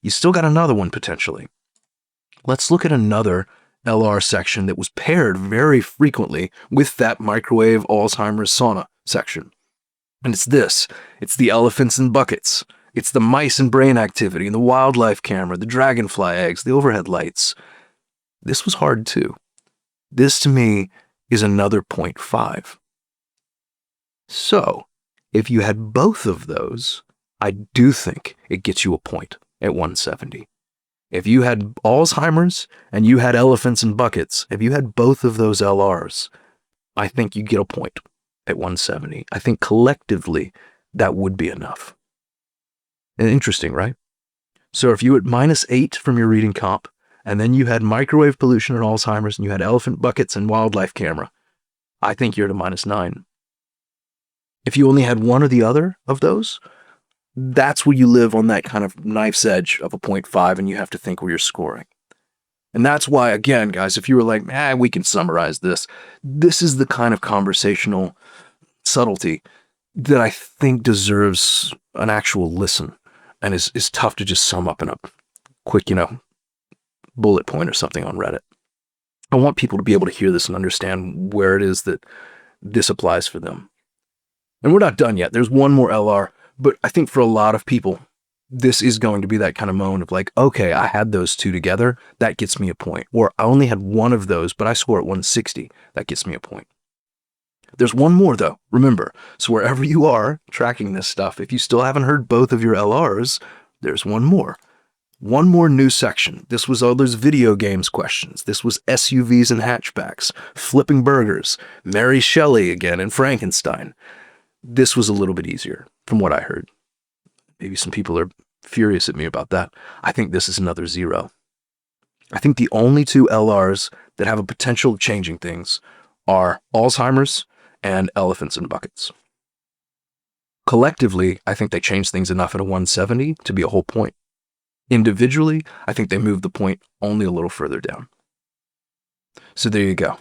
you still got another one potentially. Let's look at another LR section that was paired very frequently with that microwave Alzheimer's sauna section. And it's this. It's the elephants and buckets. It's the mice and brain activity, and the wildlife camera, the dragonfly eggs, the overhead lights. This was hard too. This to me is another 0.5. So, if you had both of those, I do think it gets you a point at 170. If you had Alzheimer's and you had elephants and buckets, if you had both of those LRs, I think you get a point at 170. I think collectively that would be enough. Interesting, right? So if you had -8 from your reading comp, and then you had microwave pollution and Alzheimer's, and you had elephant buckets and wildlife camera, I think you're at a -9. If you only had one or the other of those, that's where you live on that kind of knife's edge of a 0.5, and you have to think where you're scoring. And that's why, again, guys, if you were like, we can summarize this, this is the kind of conversational subtlety that I think deserves an actual listen and is tough to just sum up in a quick, bullet point or something on Reddit. I want people to be able to hear this and understand where it is that this applies for them. And we're not done yet. There's one more LR, but I think for a lot of people, this is going to be that kind of moment of like, okay, I had those two together. That gets me a point. Or I only had one of those, but I score at 160. That gets me a point. There's one more though, remember. So wherever you are tracking this stuff, if you still haven't heard both of your LRs, there's one more. One more new section. This was all those video games questions. This was SUVs and hatchbacks, flipping burgers, Mary Shelley again, and Frankenstein. This was a little bit easier from what I heard. Maybe some people are furious at me about that. I think this is another 0. I think the only two LRs that have a potential of changing things are Alzheimer's and elephants and buckets. Collectively, I think they change things enough at a 170 to be a whole point. Individually, I think they move the point only a little further down. So there you go.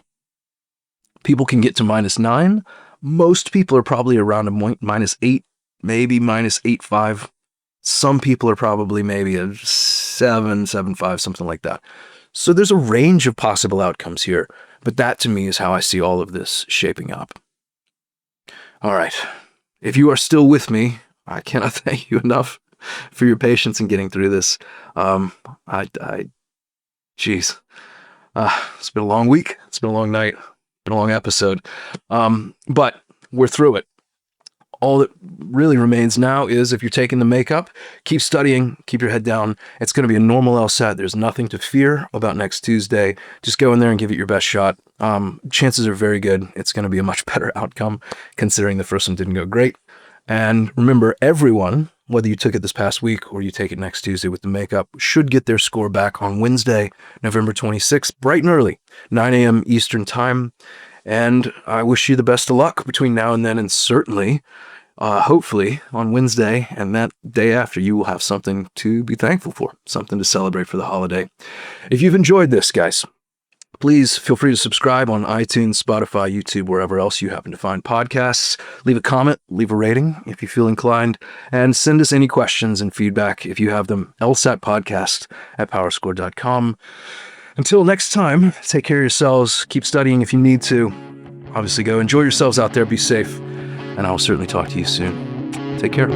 People can get to -9. Most people are probably around a -8, maybe -8.5. Some people are probably maybe a 7, 7.5, something like that. So there's a range of possible outcomes here, but that to me is how I see all of this shaping up. All right. If you are still with me, I cannot thank you enough for your patience in getting through this. Geez. It's been a long week. It's been a long night. Been a long episode. But we're through it. All that really remains now is if you're taking the makeup, keep studying, keep your head down. It's going to be a normal LSAT. There's nothing to fear about next Tuesday. Just go in there and give it your best shot. Chances are very good. It's going to be a much better outcome considering the first one didn't go great. And remember, everyone, whether you took it this past week or you take it next Tuesday with the makeup, should get their score back on Wednesday, November 26th, bright and early, 9 a.m. Eastern Time. And I wish you the best of luck between now and then, and certainly, hopefully, on Wednesday and that day after, you will have something to be thankful for, something to celebrate for the holiday. If you've enjoyed this, guys, please feel free to subscribe on iTunes, Spotify, YouTube, wherever else you happen to find podcasts. Leave a comment, leave a rating if you feel inclined, and send us any questions and feedback if you have them. LSATpodcast@powerscore.com. Until next time, take care of yourselves. Keep studying if you need to. Obviously, go enjoy yourselves out there. Be safe. And I will certainly talk to you soon. Take care.